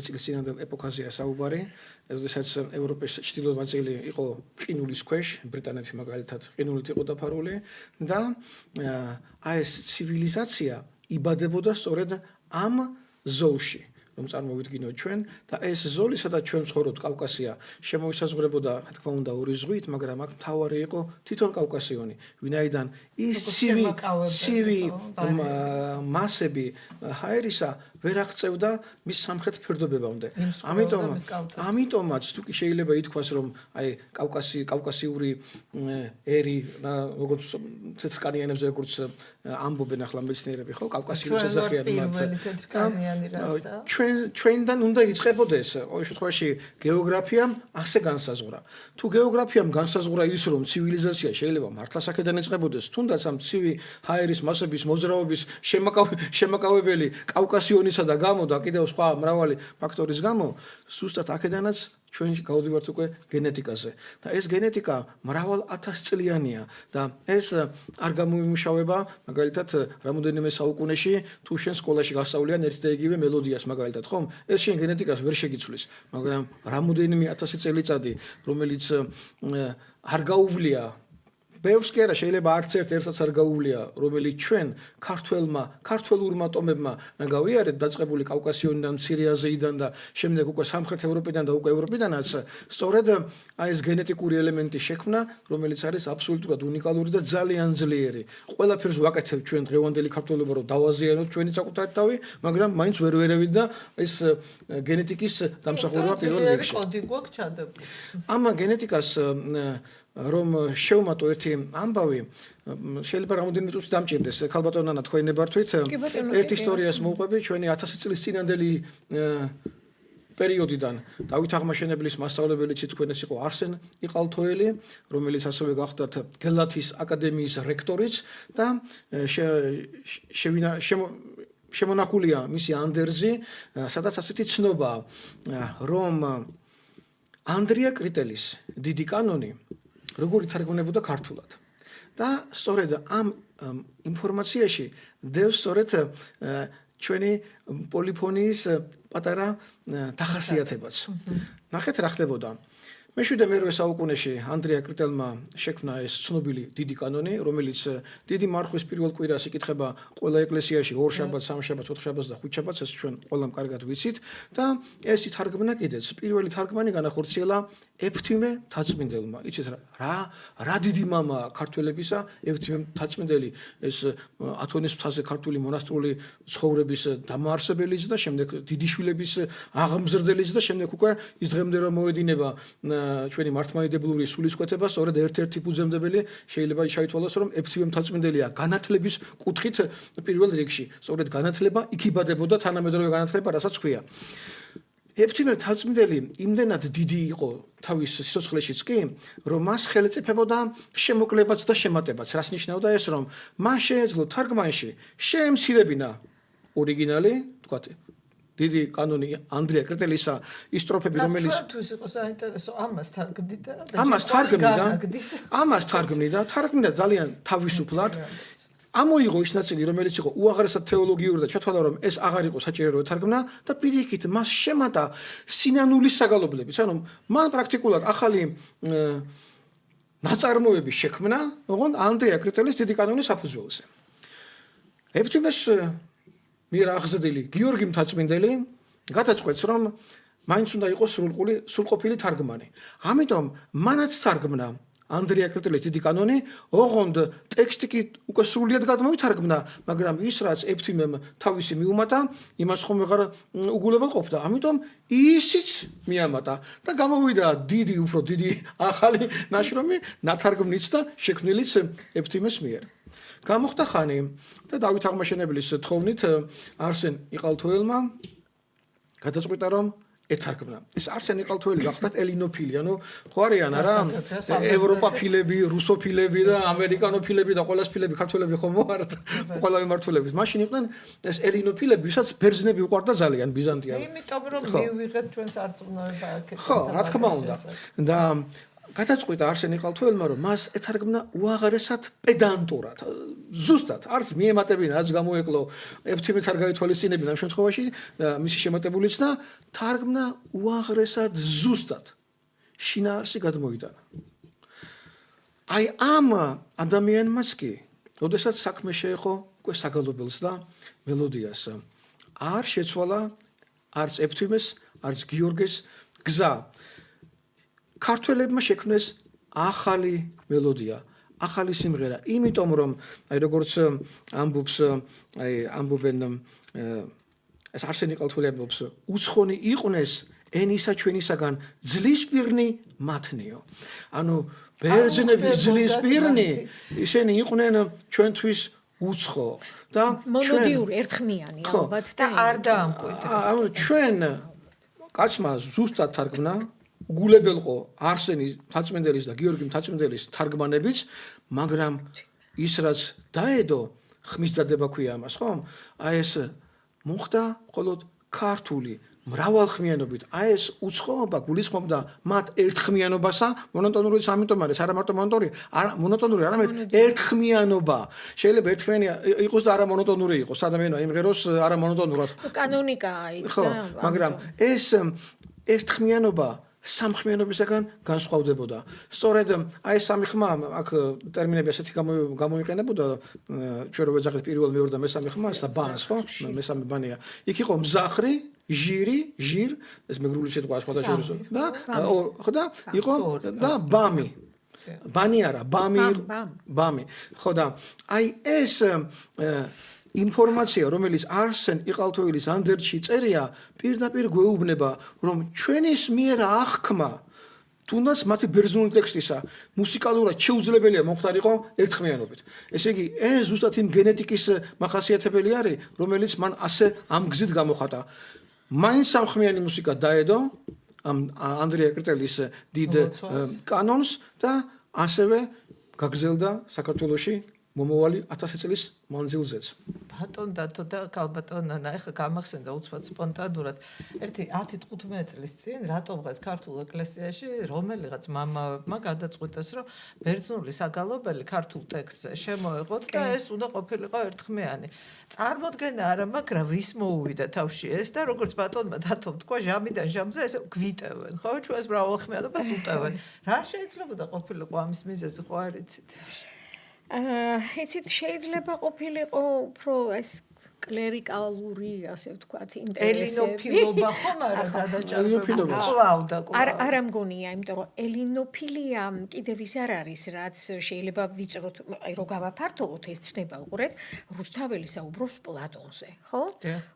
წლის წინანდელ ეპოქაზეა საუბარი, როდესაც ევროპის ჩრდილოეთ ნაწილი იყო ყინულის ქვეშ, ბრიტანეთი მაგალითად ყინულით იყო დაფარული და ეს ცივილიზაცია იბადებოდა სწორედ ამ ზოლში, რომ წარმოვიდგინოთ ჩვენ და ეს ზოლი, სადაც ჩვენ ვცხოვრობთ, კავკასია, შემოისაზღვრებოდა, რა თქმა უნდა, ორი ზღვით, მაგრამ აქ მთავარი იყო თვითონ კავკასიონი, ვინაიდან ის ცივი მასები ჰაერისა ვერ აღწევდა მის სამხრეთ ფერდობებამდე. ამიტომაც თუ კი შეიძლება ითქვას, რომ აი კავკასიური ერი, როგორც თეთრკანიანებზე როგორც ამბობენ ახლა მეცნიერები, ხო, კავკასიური შესახიან მათ. ჩვენთან უნდა იწყებოდეს ყოველ შემთხვევაში გეოგრაფიამ ასე განსაზღვრა. თუ გეოგრაფიამ განსაზღვრა ის, რომ ცივილიზაცია შეიძლება მართლაც აქედან იწყებოდეს, თუნდაც ამ ცივი ჰაერის მასების მოძრაობის შემაკავებელი კავკასიონისა და გამო და კიდევ სხვა მრავალი ფაქტორის გამო, ზუსტად აქედანაც ჩვენ გავდივართ უკვე გენეტიკაზე. და ეს გენეტიკა მრავალ ათასწლიანია და ეს არ გამოიმუშავება, მაგალითად, რამოდენიმე საუკუნეში თუ შენ სკოლაში გასწავლიან ერთ და იგივე მელოდიას, მაგალითად, ხომ? ეს შენ გენეტიკას ვერ შეგიცვლის, მაგრამ რამოდენიმე 1000 წელიწადი, რომელიც არ გაუვლია ბევრს კი არა, შეიძლება არც ერთსაც არ გაუვლია, რომელიც ჩვენ ქართველურმა ტომებმა გავიარეთ დაწყებული კავკასიონიდან, მცირე აზიიდან და შემდეგ უკვე სამხრეთ ევროპიდან და უკვე ევროპიდანაც, სწორედ ეს გენეტიკური ელემენტი შექმნა, რომელიც არის აბსოლუტურად უნიკალური და ძალიან ძლიერი. ყველაფერს ვაკეთებთ ჩვენ დღევანდელი ქართველობა, რომ დავაზიანოთ ჩვენი საკუთარი თავი, მაგრამ მაინც ვერ ვერევით და ეს გენეტიკის დამსახურება პირველ რიგში. კოდი გვაქვს ჩადებული. ამ გენეტიკას რომ შევმატო ერთი ამბავი, შეიძლება რამოდენიმე წუთი დამჭირდეს, ქალბატონო ნანა, თქვენი ნებართვით ერთ ისტორიას მოვყვები ჩვენი 1000 წლის წინანდელი პერიოდიდან. დავით აღმაშენებლის მასწავლებელი თქვენეს იყო არსენ იყალთოელი, რომელიც ასევე გახდათ გელათის აკადემიის რექტორიც და შემონახულია მისი ანდერძი, სადაც ასეთი ცნობაა, რომ ანდრია კრიტელის დიდი კანონი როგორ ითარგმნებოდა ქართულად. და სწორედ ამ ინფორმაციაში დევს სწორედ ჩვენი პოლიფონიის პატარა დახასიათებაც. ნახეთ რა ხდებოდა. მე-7-მე საუკუნეში ანდრია კრიტელმა შექმნა ეს ცნობილი დიდი კანონი, რომელიც დიდი მარხვის პირველ კვირას იკითხება ყველა ეკლესიაში 2 შაბათს, 3 შაბათს, 4 შაბათს და 5 შაბათს, ეს ჩვენ ყველამ კარგად ვიცით და ეს ითარგმნა კიდეც. პირველი თარგმანი განახორციელა ეფთიმე მთაწმინდელმა. იცით რა დიდი მამა ქართველებისა ეფთიმე მთაწმინდელი, ეს ათონის მთაზე ქართული მონასტრული ცხოვრების დამაარსებელიც და შემდეგ დიდიშვილების აღმზრდელიც და შემდეგ უკვე ის დღემდე რომ მოედინება ჩვენი მართლმადიდებლური სულისკვეთება, სწორედ ერთ-ერთი ფუძემდებელი შეიძლება შეითვალოს, რომ ეფთიმე მთაწმინდელია განათლების კუთხით პირველ რიგში. სწორედ განათლება იქ იბადებოდა, თანამედროვე განათლება, რასაც ქვია. ეფთიმე მთაწმინდელი იმდენად დიდი იყო თავის სიცოცხლეშიც კი, რომ მას ხელეწიფებოდა შემოკლებაც და შემატებაც. რას ნიშნავდა ეს, რომ მას შეეძლო თარგმანში შეემცირებინა ორიგინალი, თქვათ დიდი კანონი ანდრია კრიტელისა ის სტროფები, რომელიც ჩვენთვის იყო საინტერესო ამას თარგმნიდა და ამას თარგმნიდა ძალიან თავისუფლად. ამოიღო ის ნაწილი, რომელიც იყო უაღრესად თეოლოგიური და ჩათვალა, რომ ეს აღარ იყო საჭირო რომ ეთარგმნა და პირიქით მას შემატა სინანულის საგალობლებით. ანუ მან პრაქტიკულად ახალი ნაწარმოები შექმნა, ოღონდ ანდრია კრიტელის დიდი კანონის საფუძველზე. ეფთიმეს მიერ აღზრდილი გიორგი მთაწმინდელი გადაწყვეტს, რომ მაინც უნდა იყოს სრულყოფილი თარგმანი. ამიტომ მანაც თარგმნა ანდრია კრიტელის დიდი კანონი, ოღონდ ტექსტი კი უკვე სრულიად გადმოითარგმნა, მაგრამ ის რაც ეფთიმემ თავისი მიუმატა, იმას ხომ ვეღარ უგულებელ ყოფდა. ამიტომ ისიც მიამატა და გამოვიდა უფრო დიდი ახალი ნაშრომი, ნათარგმნიც და შექმნილიც ეფთიმეს მიერ. გამოხდა ხანი და დავით აღმაშენებლის თხოვნით არსენ იყალთოელმა გადაწყვიტა, რომ ეთარგმნა. ეს არსენი ყალთოელი გახდათ ელინოფილი, ანუ ხო არიან არა? ევროპაფილები, რუსოფილები და ამერიკანოფილები და ყველას ფილები ქართველები ხომ მოართ? ყველა მიმართულებით. მაშინ იყვნენ ეს ელინოფილები, ვისაც ბერძნები უყვარდა ძალიან ბიზანტია. იმიტომ რომ მივიღეთ ჩვენს არწმუნება აქეთ. ხო, რა თქმა უნდა. და გადაწყვიტა არსენი ყალთოელმა, რომ მას ეთარგმნა უაღრესად პედანტურად. ზუსტად არც მიემატებინა, რაც გამოეკლო ეფთიმის არ გაითვალისწინებინა ამ შემთხვევაში მისი შემატებულიც და თარგმნა უაღრესად ზუსტად. შინაარსი გადმოიტანა. აი ამ ადამიანმაც კი, როდესაც საქმე შეეხო უკვე საგალობელს და მელოდიას, არ შეცვალა არც ეფთიმეს, არც გიორგეს გზა. ქართველებმა შექმნეს ახალი მელოდია, ახალი სიმღერა, იმიტომ რომ აი როგორც ამბობენ ეს არსენი ყალთოელი ამბობს, უცხონი იყვნეს ენისა ჩვენისაგან ძლისპირნი მათნიო. ანუ ბერძნები ძლისპირნი, ისინი იყვნენ ჩვენთვის უცხო და მონოდიური ერთხმიანი ალბათ და არ დაამკვიდრეს. ანუ ჩვენ კაცმა ზუსტად თარგმნა გულებელყო არსენი მთაწმინდელის და გიორგი მთაწმინდელის თარგმანებიც, მაგრამ ის რაც დაედო ხმის დადება ქვია ამას, ხო? აი ეს მოხდა მხოლოდ ქართული მრავალხმიანობით. აი ეს უცხოობა გულისხმობდა მათ ერთხმიანობასა, მონოტონურიც ამიტომ არის, არა მარტო მონოტონური, არამედ ერთხმიანობა. შეიძლება ერთხმიანი იყოს და არა მონოტონური იყოს, ადამიანი იმღეროს არა მონოტონურად. კანონიკაა იქ ხო, მაგრამ ეს ერთხმიანობა სამხმიანობისაგან განსხვავდებოდა. სწორედ აი სამი ხმა, აქ ტერმინები ასეთი გამოიყენებოდა, ჩვენ რო ვეძახეთ პირველ, მეორე და მესამე ხმას და ბანს, ხო? მესამე ბანია. იქ იყო მზახრი, ჟირ, ეს მეგრული სიტყვა სხვადასხვა და ხო და იყო და ბამი. ბანი არა, ბამი. ხო და აი ეს ინფორმაცია, რომელიც არსენ იყალთოელის ანდერძში წერია, პირდაპირ გვეუბნება, რომ ჩვენის მიერ აღქმა, თუნდაც მათი ბერძნული ტექსტისა, მუსიკალურად შეუძლებელია მომხდარიყო ერთხმიანობით. ესე იგი, ეს ზუსტად იმ გენეტიკის მახასიათებელი არის, რომელიც მან ასე ამ გზით გამოხატა. მაინც სამხმიანი მუსიკა დაედო ამ ანდრია კრტელის დიდ კანონს და ასევე გაგრძელდა საქართველოში მომავალი 1000 წლის მანძილზეც. ბატონ დათო და ქალბატონ ნანა, ეხლა გამახსენდა უცბად სპონტანურად ერთი 10-15 წლის წინ რატომღაც ქართულ ეკლესიაში რომელიღაც მამაებმა გადაწყვიტეს, რომ ბერძნული საგალობელი ქართულ ტექსტზე შემოეღოთ და ეს უნდა ყოფილიყო ერთხმიანი. წარმოდგენა არა მაქვს, რა ვის მოუვიდა თავში ეს და როგორც ბატონმა დათომ თქვა, ჟამიდან ჟამზე ესე გვიტევენ, ხო? ჩვენს მრავალხმიანობას უტევენ. რა შეიძლებოდა ყოფილიყო ამის მიზეზი, ხო არ იცით? იცით, შეიძლება ყოფილიყო უფრო ეს კლერიკალური, ასე ვთქვათ, ინტერესები. ელინოფილობა ხომ არა გადაჭარბება. ყლავდა. არა მგონია, იმიტომ რომ ელინოფილია კიდევ ის არ არის, რაც შეიძლება ვიწროთ, აი რო გავაფართოვოთ ეს ცნება, უყურეთ, რუსთაველი საუბრობს პლატონზე, ხო?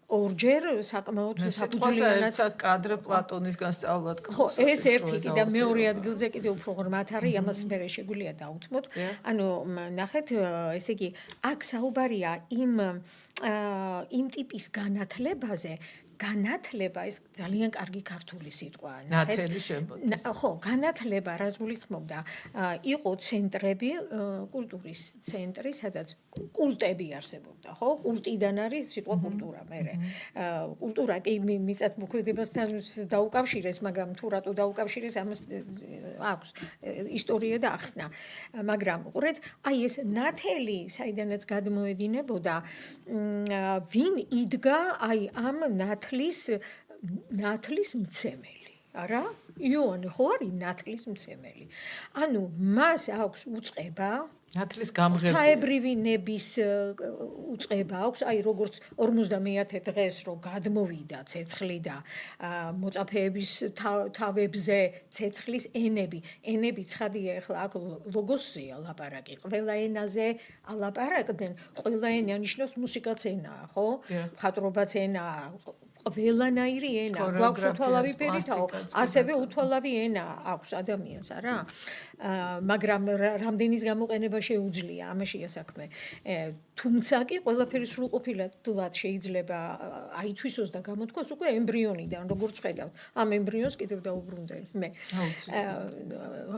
ორჯერ საკმაოდ საფუძვლიანად კადრ პლატონისგან სწავლად. ხო, ეს ერთი კი და მეორე ადგილზე კიდევ უფრო ღრმად არის, ამას მე შეგვიძლია დავუთმოთ. ანუ ნახეთ, ესე იგი, აქ საუბარია იმ ტიპის განათლებაზე, განათლება ეს ძალიან კარგი ქართული სიტყვაა. ნათელი შემოდის. ხო, განათლება რაც გულისხმობდა, იყო ცენტრები, კულტურის ცენტრი, სადაც კულტები არსებობდა, ხო? კულტიდან არის სიტყვა კულტურა, მერე. კულტურა კი მიწათ მოქმედებასთან დაუკავშირეს, მაგრამ თუ რატო დაუკავშირეს, ამას აქვს ისტორია და ახსნა. მაგრამ უყურეთ, აი ეს ნათელი, საიდანაც გადმოედინებოდა, ვინ იდგა აი ამ ნათლის მცემელი, არა? იოანე ხო არის ნათლის მცემელი. ანუ მას აქვს უწყება ნათლის გამღები. ღვთაებრივი ნების უწყება აქვს, აი როგორც 50-ე დღეს რო გადმოვიდა ცეცხლი და მოწაფეების თავებზე ცეცხლის ენები ცხადია, ახლა აქ ლოგოსია ლაპარაკი, ყველა ენაზე ალაპარაკდნენ, ყველა ენა ნიშნავს მუსიკაც ენაა, ხო? მხატვრობაც ენაა, ყველანაირი ენა გვაქვს უთვალავი ფერითაო, ასევე უთვალავი ენა აქვს ადამიანს, არა? მაგრამ რამდენის გამოყენება შეუძლია ამაშია საქმე. თუმცა კი ყველაფერი სრულყოფილად შეიძლება აითვისოს და გამოთქვას უკვე ემბრიონიდან, როგორც ხედავთ. ამ ემბრიონს კიდევ დაუბრუნდელი მე.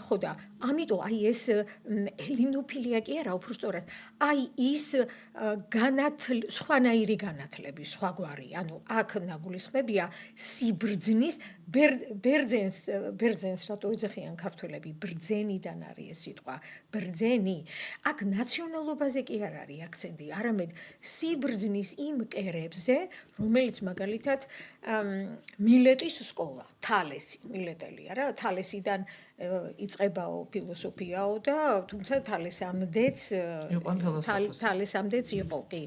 ხო და ამიტომ აი ეს ელინოფილია კი არა, უბრალოდ აი ის სხვანაირი განათლების სხვაგვარი, ანუ აქ ნაგულისხმებია სიბრძნის ბერძენს რატო ეძახიან ქართველები ბრძენიდან არის ეს სიტყვა ბრძენი აქ ნაციონალობაზე კი არ არის აქცენტი არამედ სიბრძნის იმ კერებზე რომელიც მაგალითად მილეტის სკოლა თალესი მილეტელია რა თალესიდან იწყებაო ფილოსოფიაო და თუმცა თალესამდეც იყო კი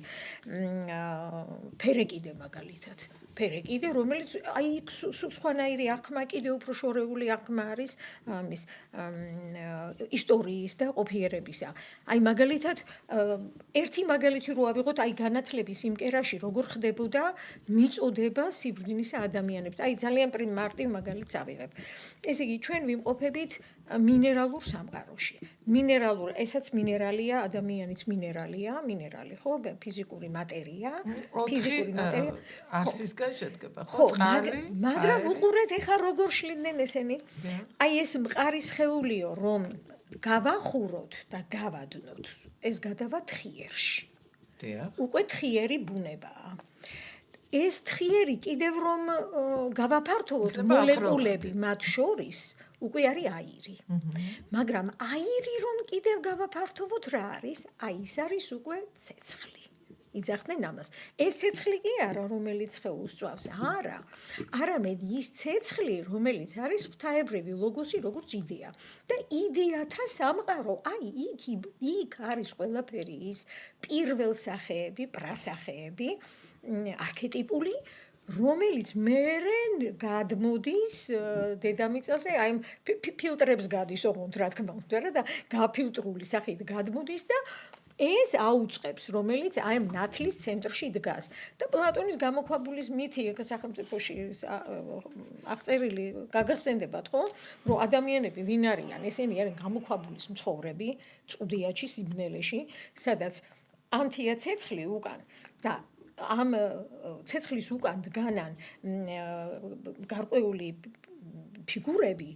ფერეკიდე მაგალითად ფერეკიდე რომელიც აი სხვანაირი აღქმა კიდე უფრო შორეული აღქმა არის ამის ისტორიის და ყოფიერებისა აი მაგალითად ერთი მაგალითი რო ავიღოთ აი განათლების იმ კერაში როგორ ხდებოდა მიწოდება სიბრძნისა ადამიანებს აი ძალიან მარტივ მაგალითს ავიღებ ესე იგი ჩვენ ვიმყოფებით მინერალურ სამყაროში მინერალურ ესაც მინერალია ადამიანიც მინერალი ხო ფიზიკური მატერია არსისგან შედგება ხო წყალი მაგრამ უყურეთ ეხა როგორ შლიდნენ ესენი აი ეს მყარი სხეულიო რომ გავახუროთ და დავადნოთ ეს გადავა თხიერში უკვე თხიერი ბუნებაა ეს თხიერი კიდევ რომ გავაფართოვოთ მოლეკულები მათ შორის უკვე არის აირი მაგრამ აირი რომ კიდევ გავაფართოვოთ რა არის აი ეს არის უკვე ცეცხლი იძახდნენ ამას ეს ცეცხლი კი არა რომელიც სხეულს წვავს არა არამედ ის ცეცხლი რომელიც არის ღვთაებრივი ლოგოსი როგორც იდეა და იდეათა სამყარო აი იქ არის ყველაფერი ის პირველ სახეები პრასახეები არქეტიპული რომელიც მერე გადმოდის დედამიწაზე აი ფილტრებს გადის ოღონდ რა თქმა უნდა და გაფილტრული სახით გადმოდის და ეს აუწყებს რომელიც აი ნათლის ცენტრში დგას და პლატონის გამოქვაბულის მითი სახელმწიფოში აღწერილი გაგახსენდებათ ხო რომ ადამიანები ვინ არიან ესენი არიან გამოქვაბულის მცხოვრები წუდიაჩი სიბნელეში სადაც ანთია ცეცხლი უკან და ამ ცეცხლის უკან დგანან გარკვეული ფიგურები,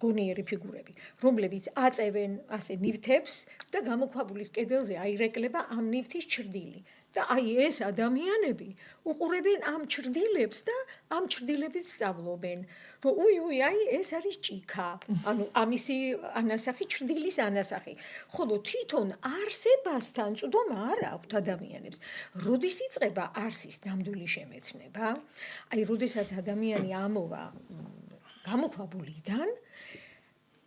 გონიერი ფიგურები, რომლებიც აწევენ ასე ნივთებს და გამოქვაბულის კედელზე აირეკლება ამ ნივთის ჭრდილი. და აი ეს ადამიანები უყურებენ ამ ჭრდილებს და ამ ჭრდილებით სწავლობენ, რომ უი აი ეს არის ჭიქა, ანუ ამისი ანასახი ჭრდილის ანასახი. ხოლო თვითონ არსებასთან წვდომა არ აქვთ ადამიანებს. როდის იწყება არსის ნამდვილი შემეცნება? აი როდესაც ადამიანი ამოვა გამოქვაბულიდან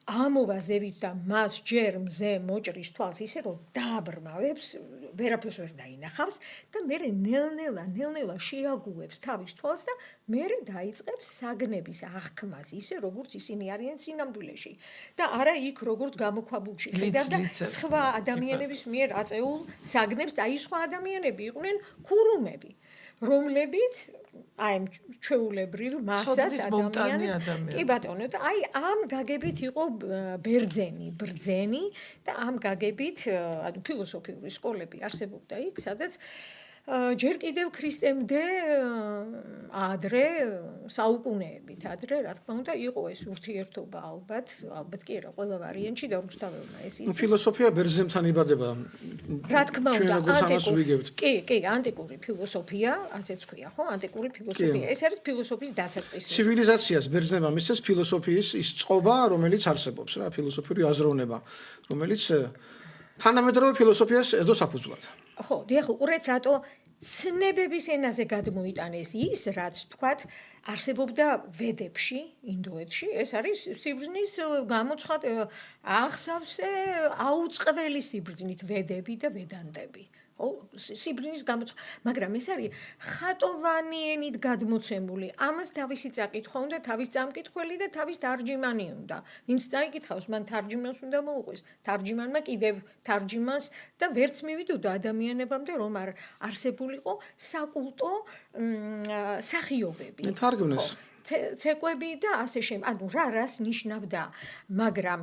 ამოვა ზევით და მას ჯერ მზე მოჭრის თვალს ისე რომ დააბრმავებს ვერაფერს ვერ დაინახავს და მერე ნელ-ნელა შეაგუებს თავის თვალს და მერე დაიწყებს საგნების აღქმას ისე როგორც ისინი არიან სინამდვილეში და არა იქ როგორც გამოქვაბულში ხედავ და სხვა ადამიანების მიერ აწეულ საგნებს და აი სხვა ადამიანები იყვნენ ქურუმები რომლებიც აი ჩვეულებრივ მასას ადამიანებს კი ბატონო და აი ამ გაგებით იყო ბრძენი და ამ გაგებით ანუ ფილოსოფიური სკოლები არსებობდა იქ სადაც ჯერ კიდევ ქრისტემდე ადრე საუკუნეებით ადრე რა თქმა უნდა იყო ეს ურთიერთობა ალბათ კი არა ყველა ვარიანტში და რუსთაველმა ეს იცის ფილოსოფია ბერძნებთან იბადება რა თქმა უნდა კი ანტიკური ფილოსოფია ასეც ქვია ხო ანტიკური ფილოსოფია ეს არის ფილოსოფიის დასაწყისი ცივილიზაციას ბერძნებმა მისცეს ფილოსოფიის ის წყობა რომელიც არსებობს რა ფილოსოფიური აზროვნება რომელიც თანამედროვე ფილოსოფიას ედო საფუძვლად ხო დიახ უყურეთ რატო ცნებების ენაზე გადმოიტანეს ის რაც თქვათ არსებობდა ვედებში ინდოეთში ეს არის სიბრძნის გამოცხადება აღსავსე აუწყებელი სიბრძნით ვედები და ვედანტები ხო, სიბრინის გამოცხადება, მაგრამ ეს არის ხატოვანი ენით გადმოცემული. ამას თავისი წაკითხვა უნდა, თავის წამკითხველი და თავის თარჯიმანი უნდა. ვინც წაიკითხავს, მან თარჯიმანს უნდა მოუყვის. თარჯიმანმა კიდევ თარჯიმანს და ვერც მივიდოდა ადამიანებამდე, რომ არ არსებულიყო საკულტო სახიობები. თარგმნეს. ცეკვები და ასე შემდეგ. ანუ რას ნიშნავდა, მაგრამ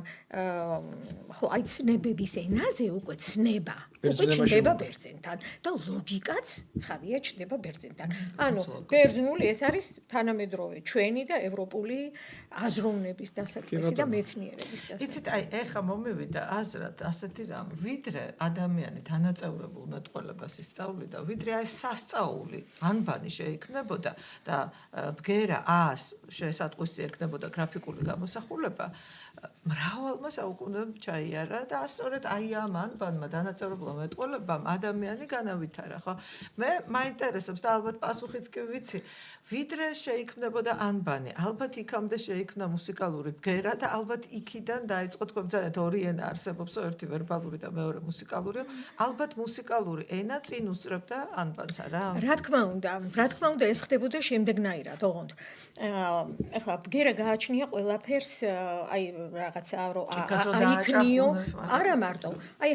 ხო, აი ცნებების ენაზე უკვე ცნება. უკვე ჩნდება ბერძენთან და ლოგიკაც ცხადია ჩნდება ბერძენთან. ანუ ბერძნული ეს არის თანამედროვე ჩვენი და ევროპული აზროვნების დასაწყისი და მეცნიერების დასაწყისი. იცით, აი ეხა მომივიდა აზრად ასეთი რამ, ვიდრე ადამიანი თანაწევრებულ მეტყველებას ისწავლიდა, ვიდრე აი სასწაული ანბანი შეიქმნებოდა და ბგერა შესატყვისი ექნებოდა გრაფიკული გამოსახულება, მრავალმა საუკუნემ ჩაიარა და სწორედ აი ამ ანბანმა დანაწევრებულმა მეტყველებამ ადამიანი განავითარა, ხო? მე მაინტერესებს და ალბათ პასუხიც კი ვიცი, ვიდრე შეიქმნებოდა ანბანი, ალბათ იქამდე შეიქმნა მუსიკალური ბგერა და ალბათ იქიდან დაიწყო თქვენ ძალიან ორი ენა არსებობს, ერთი ვერბალური და მეორე მუსიკალური, ალბათ მუსიკალური ენა წინ უსწრებდა ანბანს, არა? რა თქმა უნდა, ეს ხდებოდა შემდეგნაირად, ოღონდ. ეხლა ბგერა გააჩნია ყველაფერს, აი რაღაცა რომ აიქნიო, არა მარტო, აი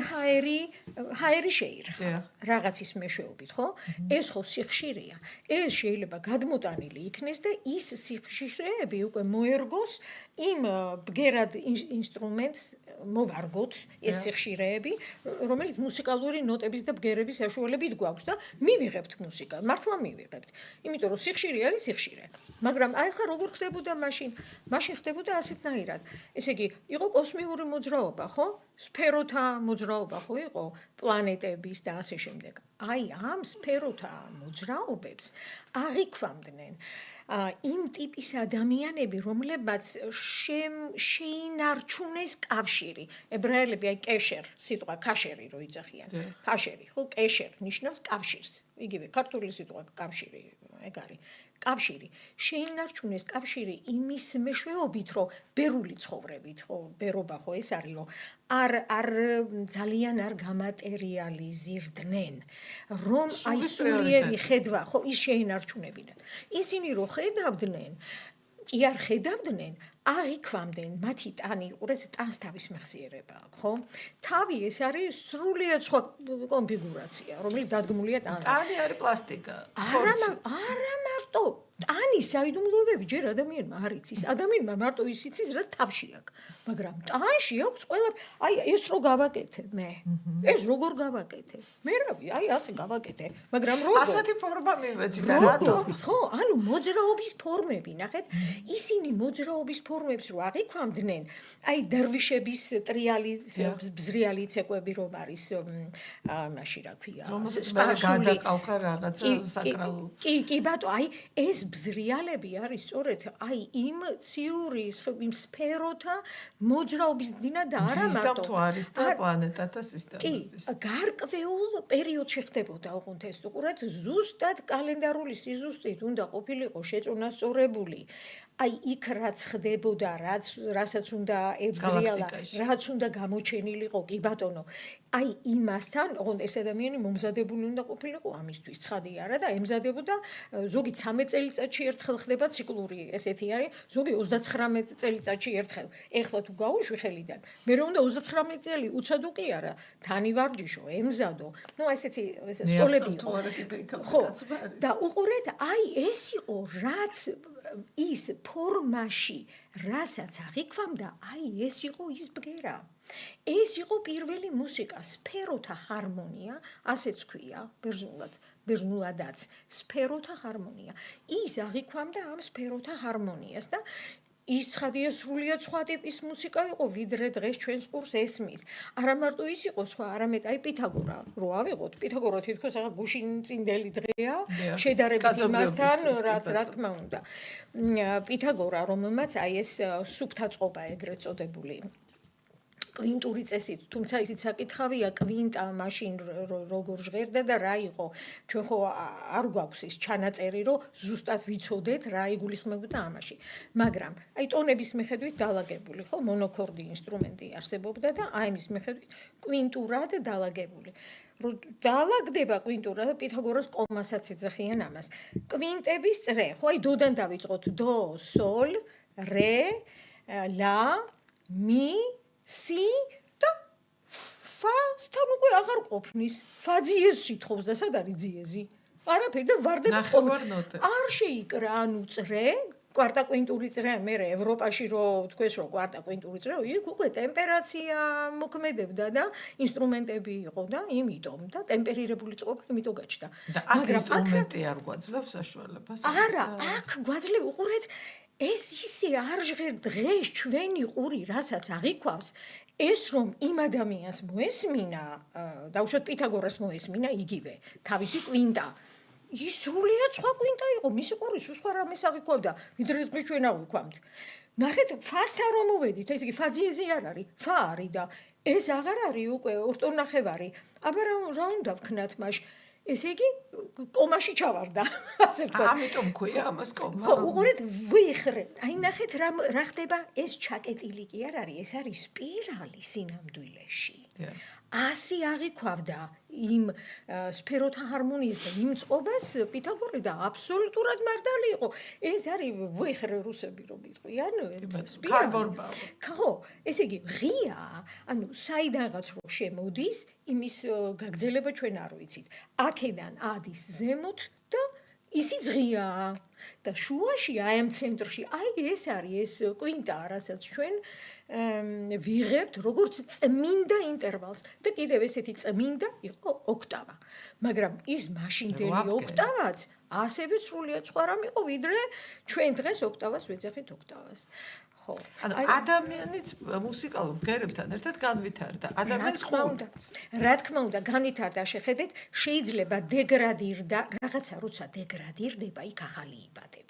ჰაერი შეირხა რაღაცის მეშვეობით, ხო? ეს ხო სიხშირეა. ეს შეიძლება გადმოტანილი იქნეს და ის სიხშირეები უკვე მოერგოს იმ ბგერად ინსტრუმენტს მოვარგოთ ეს სიხშირეები, რომელიც მუსიკალური ნოტების და ბგერების საშუალებით გვაქვს და მივიღებთ მუსიკა, მართლა მივიღებთ. იმიტომ რომ სიხშირე არის სიხშირე. მაგრამ აი ხა როგორ ხდებოდა მაშინ? მაშინ ხდებოდა ასეთნაირად. ესე იგი, იყო კოსმიური მოძრაობა, ხო? სფეროთა მოძრაობა ხო იყო, პლანეტების და ასე შემდეგ. აი ამ სფეროთა მოძრაობებს აღიქვამდნენ იმ ტიპის ადამიანები, რომლებაც შეინარჩუნეს კავშირი. ებრაელები აი კეშერ, სიტყვა კაშერი რო იძახიან. კაშერი, ხო, კეშერ ნიშნავს კავშირს. იგივე ქართული სიტყვა კავშირი, ეგ არის. კავშირი შეინარჩუნეს კავშირი იმის მეშვეობით, რომ ბერული ცხოვრებით, ხო, ბერობა ხო ეს არის, რომ არ ძალიან არ გამატერიალიზირდნენ, რომ აი სულიერი ხედვა, ხო, ის შეინარჩუნებინათ. ისინი რო ხედავდნენ, კი არ ხედავდნენ, აღიქვამდნენ მათი ტანი, უყურეთ, ტანს თავის მეხსიერება აქვს, ხო? თავი ეს არის სრულიად სხვა კონფიგურაცია, რომელიც დადგმულია ტანზე. ტანი არის პლასტიკა. არა მარტო ტანის საიდუმლოებები ჯერ ადამიანმა არ იცის. ადამიანმა მარტო ის იცის, რაც თავში აქვს. მაგრამ ტანში აქვს ყველა, აი ეს რო გავაკეთე მე. ეს როგორ გავაკეთე? მე რავი, აი ასე გავაკეთე. მაგრამ როგორ? ასეთი ფორმა მივეცი და რატო? ხო, ანუ მოძრაობის ფორმები, ნახეთ, ისინი მოძრაობის ფორმებს რო აღიქვამდნენ, აი დერვიშების ტრიალი, ბზრიალი ცეკვები რომ არის, მაშინ რა ქვია, გადაყავხა რაღაცა საკრალო. კი ბატო, აი ეს ბზრიალები არის სწორედ აი იმ ციურის, იმ სფეროთა მოძრაობის დინა და არა მარტო. სისტემ არის და პლანეტათა სისტემების. კი, გარკვეულ პერიოდში ხდებოდა, ოღონდ ეს უყურეთ, ზუსტად კალენდარული სიზუსტით უნდა ყოფილიყო შეწონასწორებული. აი იქ რაც ხდებოდა, რასაც უნდა ებზრიალა, რაც უნდა გამოჩენილიყო, კი ბატონო. აი იმასთან, ოღონდ ეს ადამიანი მომზადებული უნდა ყოფილიყო ამისთვის, ცხადი არა და ემზადებოდა, ზოგი 13 წელიწადში ერთხელ ხდება ციკლური, ესეთი არის, ზოგი 39 წელიწადში ერთხელ. ეხლა თუ გაუშვი ხელიდან, მე რომ უნდა 39 წელი უცადო კი არა, თანი ვარჯიშო, ემზადო. ნუ ესეთი სკოლები იყო. ხო, და უყურეთ, აი ეს იყო, რაც ის ფორმაში, რასაც აღიქვამდა, აი ეს იყო ის ბგერა. ეს იყო პირველი მუსიკა, სფეროთა ჰარმონია, ასეც ქვია, ბერძნულადაც, სფეროთა ჰარმონია. ის აღიქვამდა ამ სფეროთა ჰარმონიას და ის ცხადია სრულიად სხვა ტიპის მუსიკა იყო, ვიდრე დღეს ჩვენს ყურს ესმის. არა მარტო ის იყო სხვა, არამედ აი პითაგორა, რო ავიღოთ, პითაგორა თითქოს ახლა გუშინ წინდელი დღეა, შედარებით იმასთან, რაც რა თქმა უნდა. პითაგორა, რომელმაც აი ეს სუფთა წყობა ეგრეთ წოდებული კვინტური წესით, თუმცა ისიც საკითხავია კვინტა მაშინ როგორ ჟღერდა და რა იყო. ჩვენ ხო არ გვაქვს ის ჩანაწერი, რომ ზუსტად ვიცოდეთ რა იგულისხმებოდა ამაში. მაგრამ აი ტონების მიხედვით დალაგებული, ხო, მონოქორდი ინსტრუმენტი არსებობდა და აი მის მიხედვით კვინტურად დალაგებული. რომ დალაგდება კვინტურად და პითაგორას კომასაც ეძახიან ამას. კვინტების წრე, ხო, აი დოდან დავიწყოთ დო, სოლ, რე, ლა, მი, სი და ფასთან უკვე აღარ ყოფნის. ფა ძიეზში თხოვს და სად არის ძიეზი? არაფერი და ვარდები ნახევარ ნოტები. არ შეიკრა, ანუ წრე, კვარტა კვინტური წრე, მე ევროპაში რო თქვეს რომ კვარტა კვინტური წრე, იქ უკვე ტემპერაცია მოქმედებდა და ინსტრუმენტები იყო და იმიტომ და ტემპერირებული წყობა იმიტომ გაჩნდა. და აქ ინსტრუმენტი არ გვაძლევს საშუალებას. არა, აქ გვაძლევ უყურეთ ეს ისე არ ჟღერ დღეს ჩვენი ყური, რასაც აღიქვავს, ეს რომ იმ ადამიანს მოესმინა, დაუშვათ პითაგორას მოესმინა იგივე, თავისი კვინტა. ის სრულიად სხვა კვინტა იყო, მისი ყური სხვა რამეს აღიქვავდა, ვიდრე დღეს ჩვენ აღვიქვამთ. ნახეთ, ფასთან რომ მოვედით, ესე იგი ფა ძიეზი არ არის, ფა არის და ეს აღარ არის უკვე ორტონახევარი. აბა რა უნდა ვქნათ მაშ? ესე იგი კომაში ჩავარდა, ასე ვთქვათ. ამიტომ ქვია ამას კომა. ხო, უყურეთ, ვიხრე. აი ნახეთ რა ხდება, ეს ჩაკეტილი კი არ არის, ეს არის სპირალი სინამდვილეში. ასე აღიქვავდა იმ სფეროთა ჰარმონიას და იმ წყობას პითაგორე და აბსოლუტურად მართალი იყო. ეს არის ვიხრე რუსები რომ იყვიან, სპირალი. ხო, ესე იგი ღია, ანუ საიდანღაც რო შემოდის, იმის გაგრძელება ჩვენ არ ვიცით. აქედან ადის ზემოთ და ისიც ღიაა და შუაში აი ამ ცენტრში აი ეს არის ეს კვინტა, რასაც ჩვენ ვიღებთ როგორც წმინდა ინტერვალს და კიდევ ესეთი წმინდა იყო ოქტავა. მაგრამ ის მაშინდელი ოქტავაც ასევე სრულიად სხვა რამ იყო, ვიდრე ჩვენ დღეს ოქტავას ვეძახით ოქტავას. ხო. ანუ ადამიანიც მუსიკალურ ბგერებთან ერთად განვითარდა. ადამიანს რა თქმა უნდა, განვითარდა, შეხედეთ, შეიძლება დეგრადირდა, რაღაცა როცა დეგრადირდება, იქ ახალი იბადება.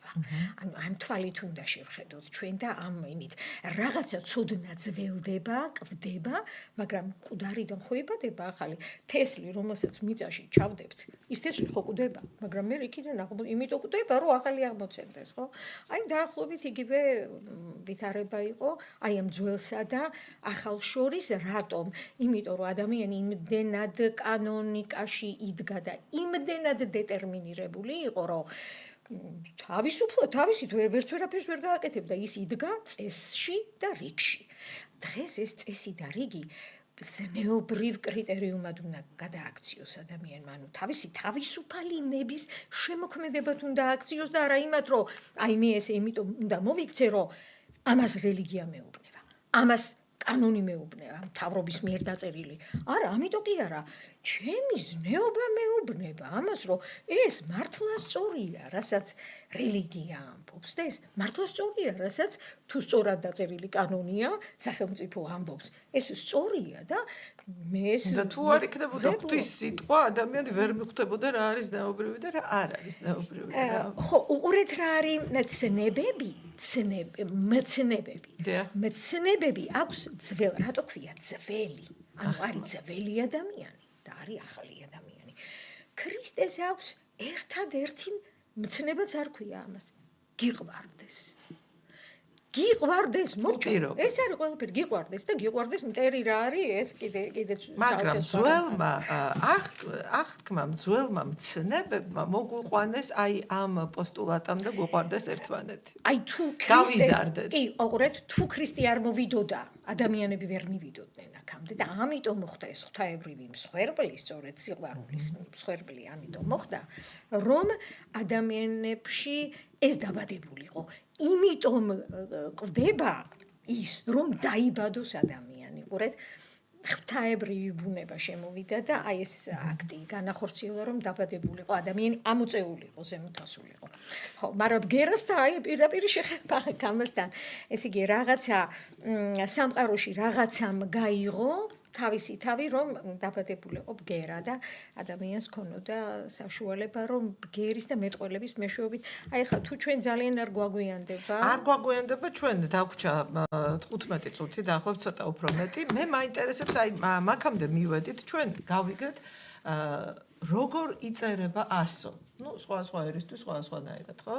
ანუ ამ თვალით უნდა შევხედოთ ჩვენ და ამ იმით რაღაცა ცოდნა ძველდება, კვდება, მაგრამ მკვდარიდან ხო იბადება ახალი. თესლი, რომელსაც მიწაში ჩავდებთ, ის თესლი ხო კვდება, მაგრამ მე იქიდან იმიტომ კვდება, რომ ახალი აღმოცენდეს, ხო? აი დაახლოებით იგივე ვითარება იყო აი ამ ძველსა და ახალ შორის, რატომ? იმიტომ რომ ადამიანი იმდენად კანონიკაში იდგა და იმდენად დეტერმინირებული იყო, რომ თავისით ვერაფერს ვერ გააკეთებდა, ის იდგა წესში და რიგში. დღეს ეს წესი და რიგი ზნეობრივ კრიტერიუმად უნდა გადააქციოს ადამიანმა, ანუ თავისი თავისუფალი ნების შემოქმედებად უნდა აქციოს და არა იმათ, რომ აი მე ესე იმიტომ უნდა მოვიქცე, რომ ამას რელიგია მეუბნება, ამას კანონი მეუბნება, მთავრობის მიერ დაწერილი. არა, ამიტომ კი არა. ჩემი ზნეობა მეუბნება ამას, რომ ეს მართლა სწორია, რასაც რელიგია ამბობს და ეს მართლა სწორია, რასაც თუ სწორად დაწერილი კანონია, სახელმწიფო ამბობს. ეს სწორია და მე და თუ არ იქნებოდა ღვთის სიტყვა, ადამიანი ვერ მიხვდებოდა რა არის ზნეობრივი და რა არ არის ზნეობრივი. ხო, უყურეთ რა არის ცნებები, მცნებები აქვს ძველ, რატო ქვია ძველი? ანუ არის ძველი ადამიანი და არის ახალი ადამიანი. ქრისტეს აქვს ერთადერთი მცნებაც არ ქვია ამას. გიყვარდეს. გიყვარდეს, მოჭირო. ეს არის ყველაფერი, გიყვარდეს და გიყვარდეს მტერი რა არის, ეს კიდე მაგრამ ძველმა აღთქმა ძველმა მცნებებმა მოგვიყვანეს აი ამ პოსტულატამ და გვიყვარდეს ერთმანეთი. აი თუ გავიზარდეთ. კი, ოღონდ თუ ქრისტე არ მოვიდოდა, ადამიანები ვერ მივიდოდნენ აქამდე და ამიტომ მოხდა ეს ღვთაებრივი მსხვერპლი, სწორედ სიყვარულის მსხვერპლი ამიტომ მოხდა, რომ ადამიანებში ეს დაბადებულიყო. იმიტომ კვდება ის, რომ დაიბადოს ადამიანი. უყურეთ, ღვთაებრივი ბუნება შემოვიდა და აი ეს აქტი განახორციელა, რომ დაბადებულიყო ადამიანი, ამოწეულიყო, ზემოთასულიყო. ხო, მაგრამ ბგერასთან აი პირდაპირ შეხება ამასთან. ესე იგი, რაღაცა სამყაროში რაღაცამ გაიღო, თავისი თავი რომ დაბადებულიყო ბგერა და ადამიანს ქონოდა საშუალება რომ ბგერის და მეტყველების მეშვეობით აი ხა თუ ჩვენ ძალიან არ გვაგვიანდება არ გვაგვიანდება ჩვენ დაგვრჩა 15 წუთი დაახლოებით ცოტა უფრო მეტი მე მაინტერესებს აი მაგამდე მივედით ჩვენ გავიგეთ როგორ იწერება ასო ну სხვა ერისთვის სხვანაირად ხო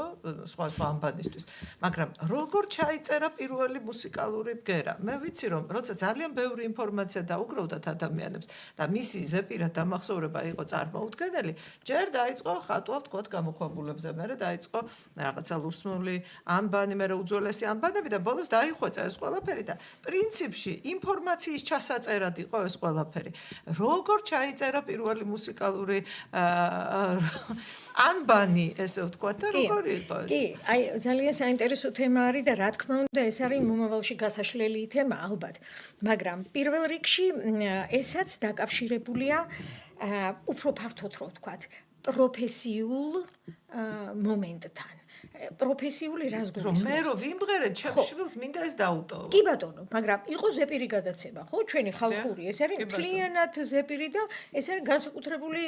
სხვა ამბანისთვის მაგრამ როგორ ჩაიწერა პირველი მუსიკალური ბგერა მე ვიცი რომ როცა ძალიან ბევრი ინფორმაცია დაუგროვდათ ადამიანებს და მისი ზეპირად დამახსოვრება იყო წარმოუდგენელი ჯერ დაიწყო ხატვა თქო გამოქვაბულებზე მე დაიწყო რაღაცა ლურსმული ამბანი მე უძველესი ამბანები და ბოლოს დაიხვეწა ეს ყველაფერი და პრინციპში ინფორმაციის ჩასაწერად იყო ეს ყველაფერი როგორ ჩაიწერა პირველი მუსიკალური ანბანი ესე ვთქვა და როგორი იყო ეს? კი, აი ძალიან საინტერესო თემა არის და რა თქმა უნდა ეს არის მომავალში გასაშლელი თემა ალბათ. მაგრამ პირველ რიგში ესაც დაკავშირებულია უფრო ფართოდ რო ვთქვათ, პროფესიულ მომენტთან. პროფესიული რას გულისხმობს? მე რო ვიმღერე ჩემშვილს მინდა ეს დაუტოვო. კი ბატონო, მაგრამ იყო ზეპირი გადაცემა, ხო? ჩვენი ხალხური, ეს არის მთლიანად ზეპირი და ეს არის განსაკუთრებული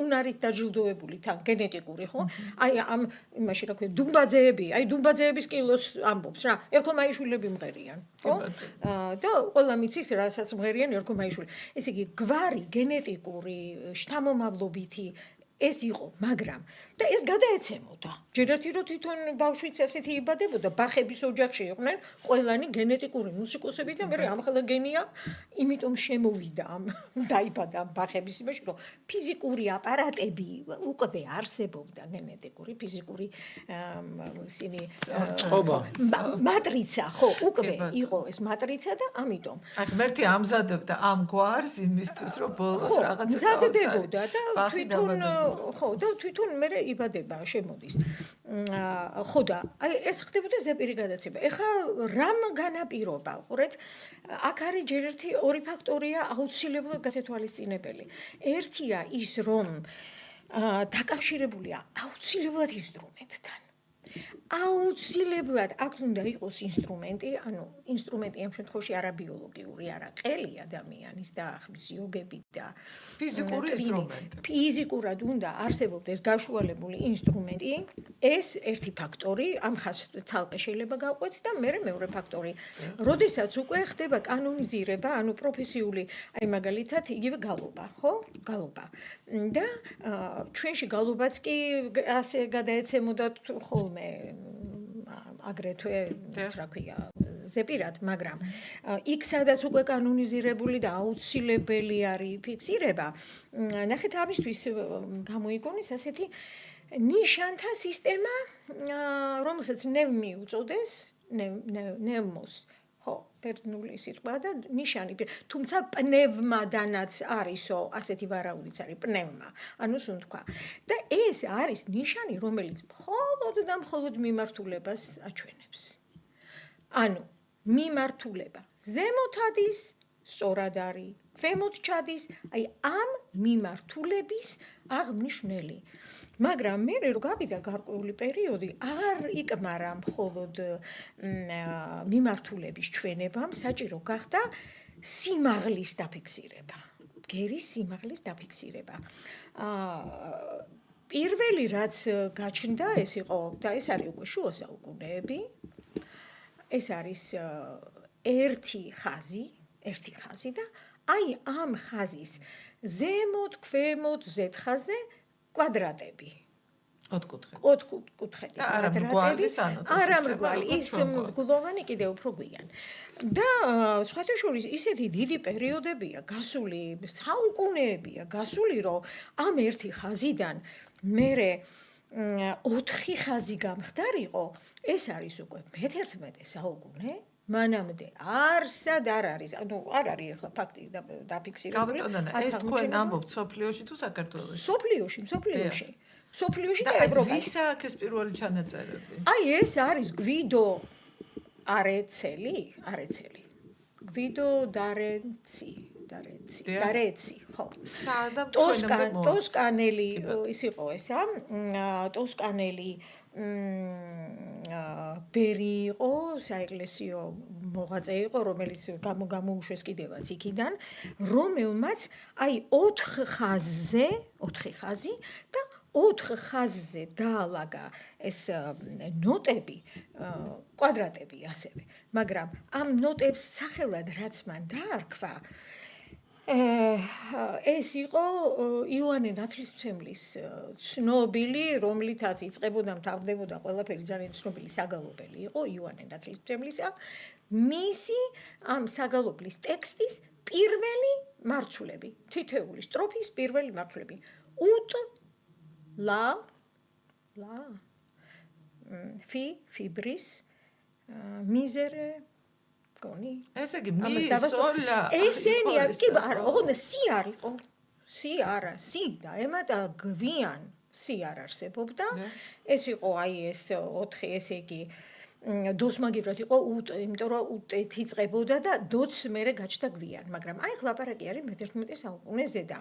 უნარით დაჯილდოებული თან, გენეტიკური, ხო? აი ამ იმაში რა ქვია, დუმბაძეები, აი დუმბაძეების კილოს ამბობს რა, ერქომაიშვილები მღერიან, ხო? და ყველა მიცის რასაც მღერიან ერქომაიშვილი. ესე იგი, გვარი გენეტიკური შთამომავლობითი ეს იყო, მაგრამ და ეს გადაეცემოდა. ჯერათი რომ თვითონ ბავშვიც ასეთი იბადებოდა, ბახების ოჯახში იყვნენ ყველანი გენეტიკური მუსიკოსები და მე ამხელა გენია, იმიტომ შემოვიდა ამ დაიბადა ამ ბახების იმაში, რომ ფიზიკური აპარატები უკვე არსებობდა გენეტიკური, ფიზიკური ისინი მატრიცა, ხო, უკვე იყო ეს მატრიცა და ამიტომ. აი ღმერთი ამზადებდა ამ გვარს იმისთვის, რომ ბოლოს რაღაცა მზადებოდა და თვითონ ხო და თვითონ მე იბადება შემოდის. ხო და აი ეს ხდებოდა ზეპირი გადაცემა. ეხლა რამ განაპირობა? ყურეთ, აქ არის ჯერ ერთი ორი ფაქტორია აუცილებლად გასათვალისწინებელი. ერთია ის რომ დაკავშირებულია აუცილებლად ინსტრუმენტთან. აუცილებლად აქ უნდა იყოს ინსტრუმენტი, ანუ ინსტრუმენტი ამ შემთხვევაში არა ბიოლოგიური, არა ყელი ადამიანის და ახლის იოგები და ფიზიკური ინსტრუმენტი. ფიზიკურად უნდა არსებობდეს გაშუალებული ინსტრუმენტი, ეს ერთი ფაქტორი, ამ ხაზს ცალკე შეიძლება გავყვეთ და მეორე ფაქტორი. როდესაც უკვე ხდება კანონიზირება, ანუ პროფესიული, აი მაგალითად, იგივე გალობა, ხო? გალობა. და ჩვენში გალობაც კი ასე გადაეცემოდა ხოლმე აგრეთვე რა ქვია ზეპირად, მაგრამ იქ სადაც უკვე კანონიზირებული და აუცილებელი არის ფიქსირება, ნახეთ ამისთვის გამოიგონეს ასეთი ნიშანთა სისტემა, რომელსაც ნევმი უწოდეს, ნევმოს ხო, ბერძნული სიტყვა და ნიშანი, თუმცა პნევმადანაც არისო, ასეთი ვარაუდიც არის პნევმა, ანუ სუნთქვა. და ეს არის ნიშანი, რომელიც მხოლოდ და მხოლოდ მიმართულებას აჩვენებს. ანუ მიმართულება ზემოთ ადის, სწორად არის, ქვემოთ ჩადის, აი ამ მიმართულების აღმნიშნელი. მაგრამ მე რო გავიდა გარკვეული პერიოდი, აღარ იკმარა მხოლოდ მიმართულების ჩვენებამ, საჭირო გახდა სიმაღლის დაფიქსირება. ბგერის სიმაღლის დაფიქსირება. პირველი რაც გაჩნდა, ეს იყო და ეს არის უკვე შუა საუკუნეები. ეს არის ერთი ხაზი და აი ამ ხაზის ზემოთ, ქვემოთ, ზედ ხაზზე კვადრატები. ოთხკუთხედი კვადრატები. არა მრგვალი, ის მრგვლოვანი კიდევ უფრო გვიან. და სხვათა შორის ისეთი დიდი პერიოდებია გასული, საუკუნეებია გასული, რომ ამ ერთი ხაზიდან მერე 4 ხაზი გამხდარიყო, ეს არის უკვე მე-11 საუკუნე. მანამდე არსად არ არის, ანუ არ არის ახლა ფაქტი დაფიქსირებული. ეს თქვენ ამბობთ სოფლიოში თუ საქართველოში? სოფლიოში და ევროპაში. ვის აქვს ეს პირველი ჩანაწერები? აი ეს არის გვიდო არეცელი. გვიდო დარეცი, ხო. სადა ტოსკანელი ის იყო ესა, ტოსკანელი ბერი იყო, საეკლესიო მოღვაწე იყო, რომელიც გამოუშვეს კიდევაც იქიდან, რომელმაც აი 4 ხაზი და 4 ხაზზე დაალაგა ეს ნოტები, კვადრატები ასევე. მაგრამ ამ ნოტებს სახელად რაც მან დაარქვა, ეს იყო იოანე ნათლისმცემლის ცნობილი, რომლითაც იწყებოდა, მთავრდებოდა ყველაფერი ძალიან ცნობილი საგალობელი იყო იოანე ნათლისმცემლისა. მისი ამ საგალობლის ტექსტის პირველი მარცვლები, თითოეული სტროფის პირველი მარცვლები. უტ ლა ფიბრის მიზერე გონი ესე იგი მისოლა ესენია კი არა ოღონდ სი არ იყო სი არა სი და ემატა გვიან სი არ არსებობდა ეს იყო აი ეს 4 ესე იგი დოს მაგივრად იყო უტ იმიტომ რომ უტ იწყებოდა და დოც მერე გაჩნდა გვიან მაგრამ აი ხლა ლაპარაკი არის მე-11 საუკუნეზე და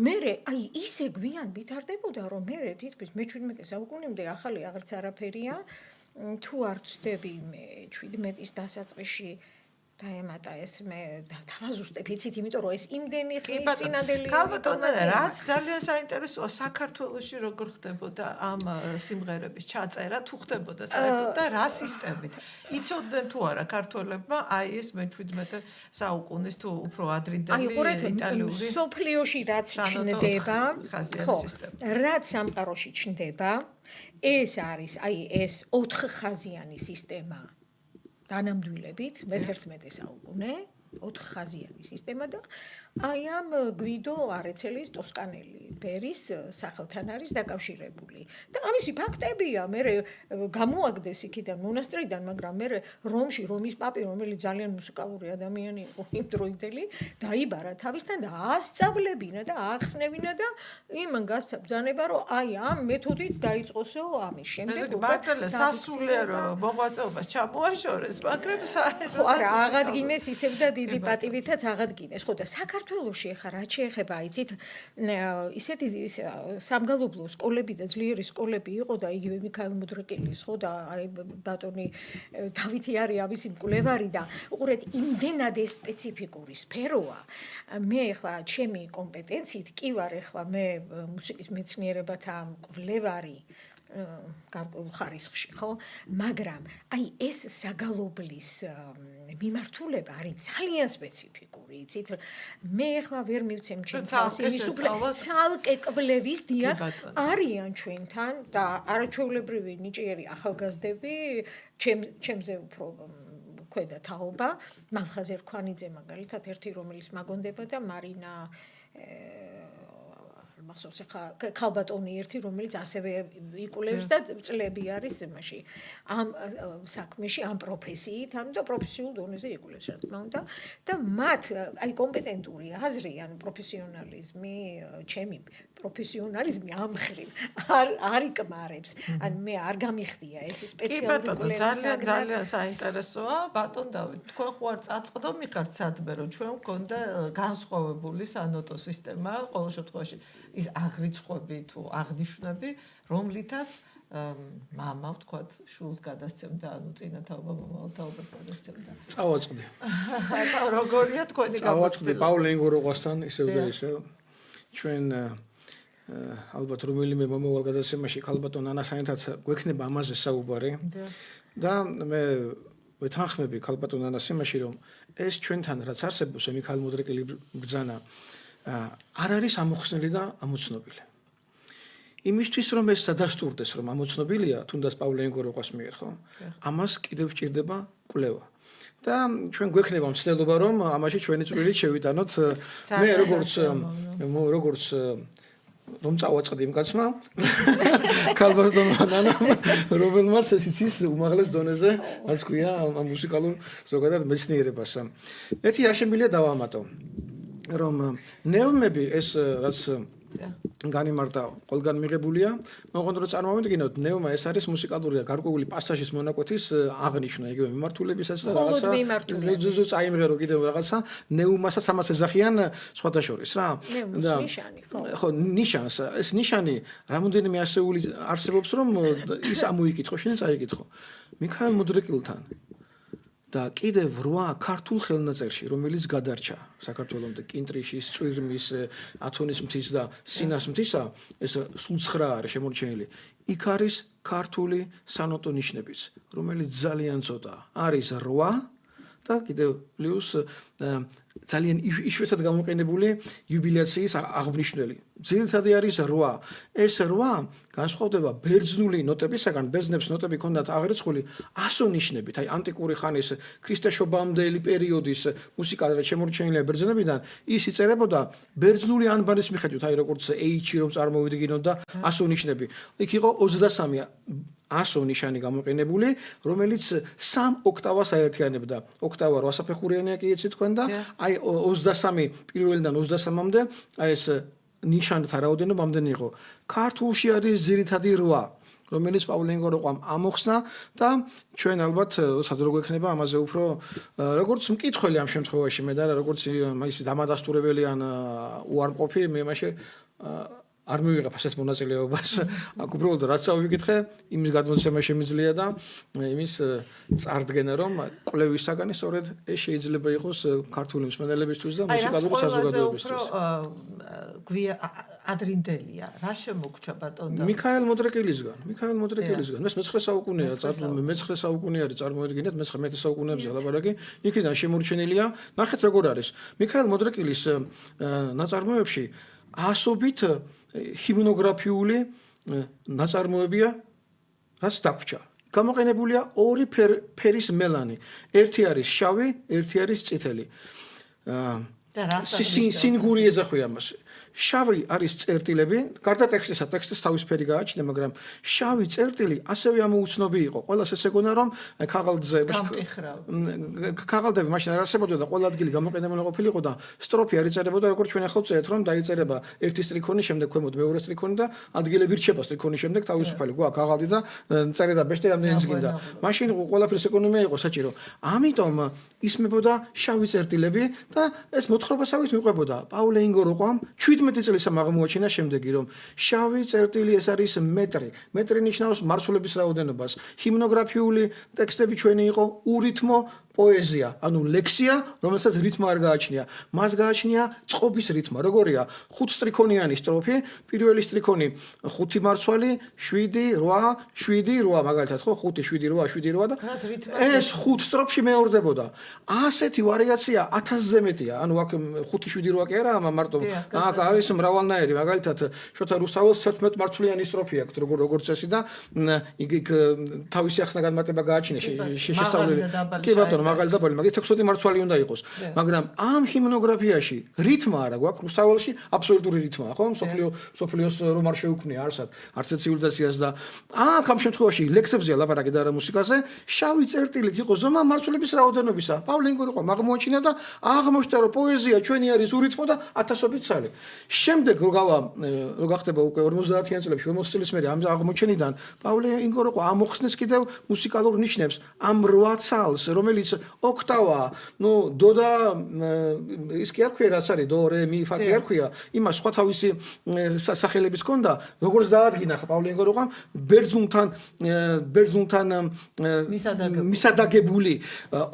მერე აი ისე გვიან ვითარდებოდა რომ მერე თითქმის მე-17 საუკუნემდე ახალი აღარც არაფერია თუ არ ვწდები მე 17-ის დასაწყისში დაემატა ეს მე დავაზუსტებ იცით იმიტომ რომ ეს იმდენი ხნის წინანდელი რაც ძალიან საინტერესოა საქართველოში როგორ ხდებოდა ამ სიმღერების ჩაწერა თუ ხდებოდა საერთოდ და რა სისტემით იცოდნენ თუ არა ქართველებმა აი ეს მე-17 საუკუნის თუ უფრო ადრინდელი იტალიური სოფლიოში რაც ჩნდება ხო რაც სამყაროში ჩნდება ეს არის აი ეს 4 ხაზიანი სისტემა დანამდვილებით მე-11 საუკუნე 4 ხაზიანი სისტემა და აი ამ გვიდო არეცელის ტოსკანელი ბერის სახელთან არის დაკავშირებული და ამისი ფაქტებია მე გამოაგდეს იქიდან მონასტრიდან მაგრამ მე რომში რომის პაპი რომელიც ძალიან მუსიკალური ადამიანი იყო იმ დროინდელი დაიბარა თავისთან და ასწავლებინა და ახსნევინა და იმან გასცა ბრძანება რომ აი ამ მეთოდით დაიწყოსო ამის შემდეგ უკვე სასულიერო მოღვაწეობას ჩამოაშორეს მაგრამ ხო არა აღადგინეს ისევ და დიდი პატივითაც აღადგინეს ხო და საქართველოში ხა რა შეეხება იცით ისეთი სამგალობლო სკოლები და ძლიერი სკოლები იყო და იგივე მიქაელ მუდრეკილის ხო და აი ბატონი დავითი არის ამისი მკვლევარი და უყურეთ იმდენად სპეციფიკური სფეროა მე ხა ჩემი კომპეტენციით კი ვარ ხა მე მუსიკის მეცნიერებათა მკვლევარი გარკვეულ ხარისხში ხო მაგრამ აი ეს საგალობლის მიმართულება არის ძალიან სპეციფიკური იცით მე ახლა ვერ მივცემ ჩემს იმის უკვე ცალკე კვლევის დიახ არიან ჩვენთან და არაჩვეულებრივი ნიჭიერი ახალგაზრდები ჩემზე უფრო ქვედა თაობა მალხაზ ერქვანიძე მაგალითად ერთი რომელიც მაგონდება და მარინა მახსოვს ხა ქალბატონი ერთი რომელიც ასევე იკვლევს და წლები არის იმაში ამ საქმეში ამ პროფესიით ანუ და პროფესიულ დონეზე იკვლევს რა თქმა უნდა და მათ აი კომპეტენტური აზრი ან პროფესიონალიზმი ჩემი პროფესიონალიზმი ამ ხრივ არ იკმარებს ან მე არ გამიხდია ეს სპეციალური კვლევის ძალიან საინტერესოა ბატონ დავით თქვენ ხო არ წაწყდომი ხართ სადმე რომ ჩვენ მქონდა განსხვავებული სანოტო სისტემა ყოველ შემთხვევაში ის აღრიცხვები თუ აღნიშვნები რომლითაც მამა ვთქვათ შულს გადასცემდა ანუ წინათაობა მომავალ თაობას გადასცემდა წავაწყდი როგორია თქვენი წავაწყდი პაულ ენგუროყვასთან ისევ და ისევ ჩვენ ალბათ რომელიმე მომავალ გადაცემაში ქალბატონ ანასთან გვექნება ამაზე საუბარი და მე ვეთანხმები ქალბატონ ანას იმაში რომ ეს ჩვენთან რაც არსებობს მიქაელ მუდრეკილი ბრძანა არ არის ამოხსნილი და ამოცნობილი. იმისთვის რომ ეს სადასტურდეს რომ ამოცნობილია თუნდაც პაულ ენგუროყვას მიერ ხო? ამას კიდევ სჭირდება კვლევა. და ჩვენ გვექნება მცდელობა რომ ამაში ჩვენი წვლილით შევიტანოთ მე როგორც რომ წავაწყდი იმ კაცმა ქალბატონ ანამ რომელმაც ის უმაღლეს დონეზე რაც ქვია ამ მუსიკალურ ზოგადად მეცნიერებას. ერთი აშემილია დავამატო რომ ნეომები ეს რაც განიმარტა ყველგან მიღებულია. მოყოლ რომ წარმოვიდგინოთ, ნეუმა ეს არის მუსიკალური გარკვეული პასაჟის მონაკვეთის აღნიშვნა, იგივე მიმართულებისაც და რაღაცა წაიმღერო კიდევ რაღაცა ნეუმასაც ამას ეძახიან სხვათა შორის რა. და ნიშანი, ხო, ნიშანს, ეს ნიშანი რამოდენიმე ასეული არსებობს, რომ ის ამოიკითხო, შენ წაიკითხო. მიქაელ მუდრიკილთან და კიდევ 8 ქართულ ხელნაწერში, რომელიც გადარჩა საქართველოს კინტრიშის, წვირმის, ათონის მთის და სინას მთისა, ეს სულ 9 არის შემორჩენილი. იქ არის ქართული სანოტო ნიშნებიც, რომელიც ძალიან ცოტაა. არის 8 და კიდევ პლუს ძალიან იშვიათად გამოყენებული იუბილეაციის აღნიშნული. ძირითადად არის 8. ეს 8 განსხვავდება ბერძნული ნოტებისაგან, ბერძნებს ნოტები ჰქონდათ აღრიცხული ასონიშნებით, აი ანტიკური ხანის ქრისტეშობამდელი პერიოდის მუსიკალურად შემორჩენილი ბერძნებიდან, ის იწერებოდა ბერძნული ანბანის მიხედვით, აი როგორც H-ი რომ წარმოვიდგინოთ და ასონიშნები. იქ იყო 23 ასო ნიშანი გამოყენებული, რომელიც 3 ოქტავას აერთიანებდა. ოქტავა 8 საფეხურიანია კი იცით თქვენ და აი 23 პირველიდან 23-მდე აი ეს ნიშანთა რაოდენობა ამდენი იყო. ქართულში არის ძირითადი 8, რომელიც პავლენგო როყვამ ამოხსნა და ჩვენ ალბათ როდესაც რო გვექნება ამაზე უფრო როგორც მკითხველი ამ შემთხვევაში მე და როგორც ის დამადასტურებელი ან უარმყოფი მე მაშინ არ მივიღებ ასეთ მონაწილეობას. აქ უბრალოდ რაც წავიკითხე, იმის გადმოცემა შემიძლია და იმის წარდგენა რომ კვლევისაგან სწორედ ეს შეიძლება იყოს ქართული მსმენელებისთვის და მუსიკალური საზოგადოებისთვის. გვია ადრინდელია, რა შემოგჩა ბატონ და მიქაელ მოდრეკილისგან. ეს მე-9 საუკუნეა, მე-9 საუკუნე არის, წარმოედგინეთ, მე-19 საუკუნეებზე ლაპარაკი, იქიდან შემორჩენილია. ნახეთ როგორ არის. მიქაელ მოდრეკილის ნაწარმოებში ასობით ჰიმნოგრაფიული ნაწარმოებია, რაც დაგვრჩა. გამოყენებულია 2 ფერის მელანი. ერთი არის შავი, ერთი არის წითელი. სინგური ეძახვა ამას. შავი არის წერტილები, გარდა ტექსტისა, ტექსტის თავის ფერი გააჩნია, მაგრამ შავი წერტილი ასევე ამოუცნობი იყო. ყველას ეს ეგონა რომ ქაღალდზე ქაღალდები მაშინ არ არსებობდა და ყველა ადგილი გამოყენებული ყოფილიყო და სტროფი არ იწერებოდა, როგორც ჩვენ ახლა ვწერეთ, რომ დაიწერება ერთი სტრიქონი, შემდეგ ქვემოთ მეორე სტრიქონი და ადგილები რჩება სტრიქონის შემდეგ თავისუფალი. გვაქვს ქაღალდი და წერება ბეშტი რამდენიც გინდა. მაშინ ყველაფრის ეკონომია იყო საჭირო. ამიტომ ისმებოდა შავი წერტილები და ეს მოთხრობასავით მიყვებოდა. პაულე ინგოროყვამ 17 წელს აღმოაჩინა შემდეგი რომ შავი წერტილი ეს არის მეტრი. მეტრი ნიშნავს მარცვლების რაოდენობას. ჰიმნოგრაფიული ტექსტები ჩვენი იყო ურითმო პოეზია, ანუ ლექსია, რომელსაც რითმა არ გააჩნია. მას გააჩნია წყობის რითმა. როგორია? 5 სტრიქონიანი სტროფი, პირველი სტრიქონი 5 მარცვალი, 7, 8, 7, 8 მაგალითად ხო 5, 7, 8, 7, 8 და ეს 5 სტროფში მეორდებოდა. ასეთი ვარიაცია 1000-ზე მეტია. ანუ აქ 5, 7, 8 კი არა, მარტო აქ არის მრავალნაირი. მაგალითად, შოთა რუსთაველს 11 მარცვლიანი სტროფი აქვს, როგორც წესი და იქ თავისი ახსნა განმარტება გააჩნია შესწავლილი. კი ბატონო მაგალითად დაბალი, მაგის 16 მარცვალი უნდა იყოს. მაგრამ ამ ჰიმნოგრაფიაში რითმა არა გვაქვს რუსთაველში აბსოლუტური რითმაა, ხო? სოფლიოს რომ არ შეუქმნია არსად არც ცივილიზაციას და აქ ამ შემთხვევაში ლექსებზეა ლაპარაკი და არა მუსიკაზე, შავი წერტილით იყო ზომა მარცვლების რაოდენობისა. პავლენგო როყვა აღმოაჩინა და აღმოჩნდა რომ პოეზია ჩვენი არის ურითმო და 1000-ობით ცალი. შემდეგ რო გახდება უკვე 50-იან წლებში, 40 წლის მერე ამ აღმოჩენიდან პავლენგო როყვა ამოხსნეს კიდევ მუსიკალურ ნიშნებს ამ 8 ცალს, რომელიც ოქტავა, დო და ის კი არ ქვია რაც არის დო, რე, მი, ფა კი არ ქვია, იმას სხვა თავისი სახელებიც ჰქონდა, როგორც დაადგინა პავლენგო როყვამ ბერძნულთან მისადაგებული.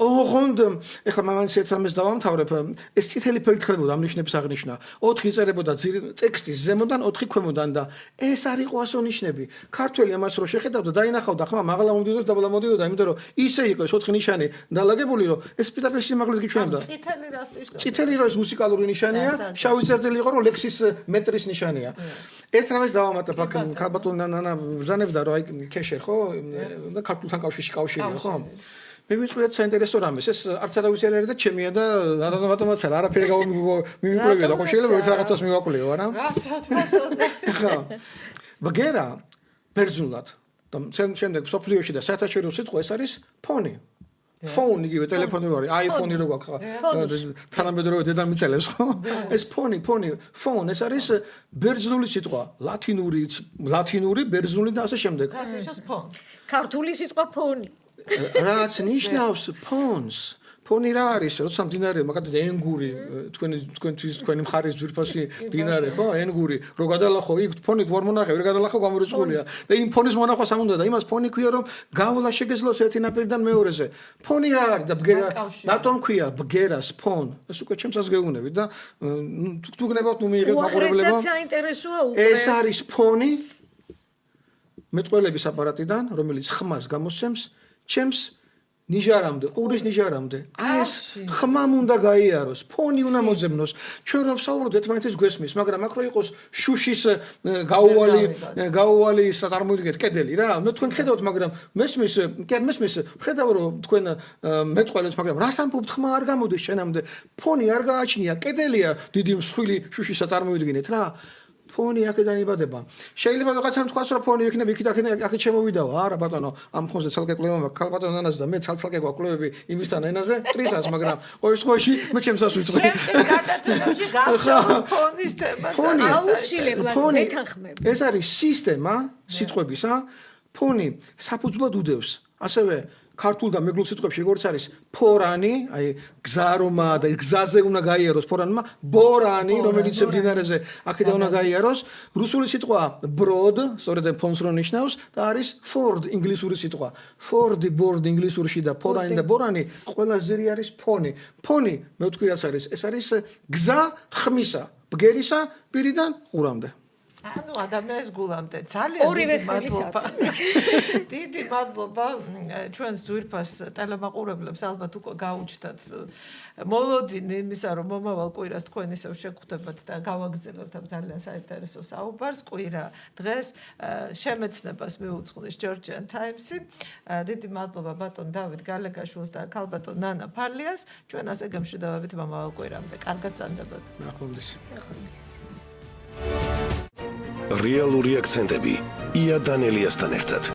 ოღონდ ეხლა მამაინც ერთ რამეს დავამთავრებ, ეს წითელი ფერით ხდებოდა ამ ნიშნების აღნიშვნა. 4 იწერებოდა ტექსტის ზემოდან, 4 ქვემოდან და ეს არ იყო ასონიშნები. ქართველი ამას რო შეხედავდა, დაინახავდა ხმა მაღლა მომდიოდა, დაბლა მომდიოდა, იმიტომ რომ ისე იყო ეს 4 ნიშანი დალაგებული რომ ეს პირდაპირ სიმაღლეს გიჩვენებდა. წითელი რას ნიშნავს? წითელი რო ეს მუსიკალური ნიშანია, შავი წერტილი იყო რომ ლექსის მეტრის ნიშანია. ერთ რამეს დავამატებ აქ ქალბატონ ნანა ბზანებდა რომ აი ქეშერ ხო და ქართულთან კავშირია ხო? მე ვიტყვიათ საინტერესო რამეს, ეს არც არავის არ არის და ჩემია და რატომაც არაფერი მიმიკვლებია და ხო შეიძლება ერთ რაღაცას მივაკვლიო არა? რასაც ბატონო. ხო. ბგერა ბერძნულად და შემდეგ სოფლიოში და საერთაშორისო სიტყვა ეს არის ფონი. ფონი იგივე ტელეფონი რო არის, iPhone-ი რო გვაქვს თანამედროვე დედამიწელებს ხო? ეს ფონი, phone ეს არის ბერძნული სიტყვა, ლათინური, ბერძნული და ასე შემდეგ. რაც ნიშნავს phone. ქართული სიტყვა ფონი. რაც ნიშნავს phones. ფონი რა არის? როცა მდინარე, მაგალითად ენგური, თქვენი მხარის ძვირფასი მდინარე, ხო? ენგური, რო გადალახო, იქ ფონით ვარ მონახე, ვერ გადალახო გამორიცხულია. და იმ ფონის მონახვა სამუნდა და იმას ფონი ქვია, რომ გავლა შეგეძლოს ერთი ნაპირიდან მეორეზე. ფონი რა არის და ბგერა, რატომ ქვია ბგერას ფონ? ეს უკვე ჩემსაც გეუბნები და თუ გნებავთ ნუ მიიღეთ მაყურებლებო. უაღრესად საინტერესოა უკვე. ეს არის ფონი მეტყველების აპარატიდან, რომელიც ხმას გამოსცემს, ჩემს ნიჟარამდე, ყურის ნიჟარამდე. აი ეს ხმამ უნდა გაიაროს, ფონი უნდა მოძებნოს. ჩვენ რომ ვსაუბრობთ ერთმანეთის გვესმის, მაგრამ აქ რო იყოს შუშის გაუვალი წარმოიდგინეთ კედელი რა. ნუ თქვენ ხედავთ, მაგრამ მესმის, ხედავ რომ თქვენ მეტყველებს, მაგრამ რას ამბობთ, ხმა არ გამოდის შენამდე. ფონი არ გააჩნია, კედელია დიდი მსხვილი შუშისა წარმოიდგინეთ რა. ფონი აქედან იბადება. შეიძლება ვიღაცამ თქვას რომ ფონი იქნება აქეთ შემოვიდაო. არა ბატონო, ამ ფონზე ცალკე კვლევა მაქვს. ქალბატონ ანას და მე ცალკე გვაქვს კვლევები იმისთან ენაზე, ტრისას, მაგრამ ყოველ შემთხვევაში მე ჩემსას ვიწყდი. გადაცემებში გავშალოთ ფონის თემას. აუცილებლად მეთანხმები. ეს არის სისტემა სიტყვებისა. ფონი საფუძვლად უდევს. ასევე ქართულ და მეგრულ სიტყვებში როგორც არის ფორანი, აი გზარომა და გზაზე უნდა გაიაროს ფორანმა, ბორანი, რომელიც მდინარეზე აქედან უნდა გაიაროს. რუსული სიტყვა broad, სწორედ ფონს რო ნიშნავს და არის ford ინგლისური სიტყვა. Ford-ი, board ინგლისურში და ფორანი და ბორანი ყველა ზერი არის ფონი. ფონი მე ვთქვი რაც არის, ეს არის გზა ხმისა, ბგერისა პირიდან ყურამდე. ანუ ადამიანის გულამდე ძალიან ორივე დიდი ხელის მადლობა. დიდი მადლობა ჩვენს ძვირფას ტელემაყურებლებს ალბათ უკვე გაუჩნდათ მოლოდინი იმისა რომ მომავალ კვირას თქვენ ისევ შეგხვდებათ და გავაგრძელებთ ამ ძალიან საინტერესო საუბარს. კვირა დღეს შემეცნებას მიუძღვნის Georgian Times-ი. დიდი მადლობა ბატონ დავით გალეგაშვილს და ქალბატონ ნანა ფარლიას. ჩვენ ასე გემშვიდობებით მომავალ კვირამდე. კარგად წანდებოდეთ. ნახვამდის. რეალური აქცენტები ია დანელიასთან ერთად.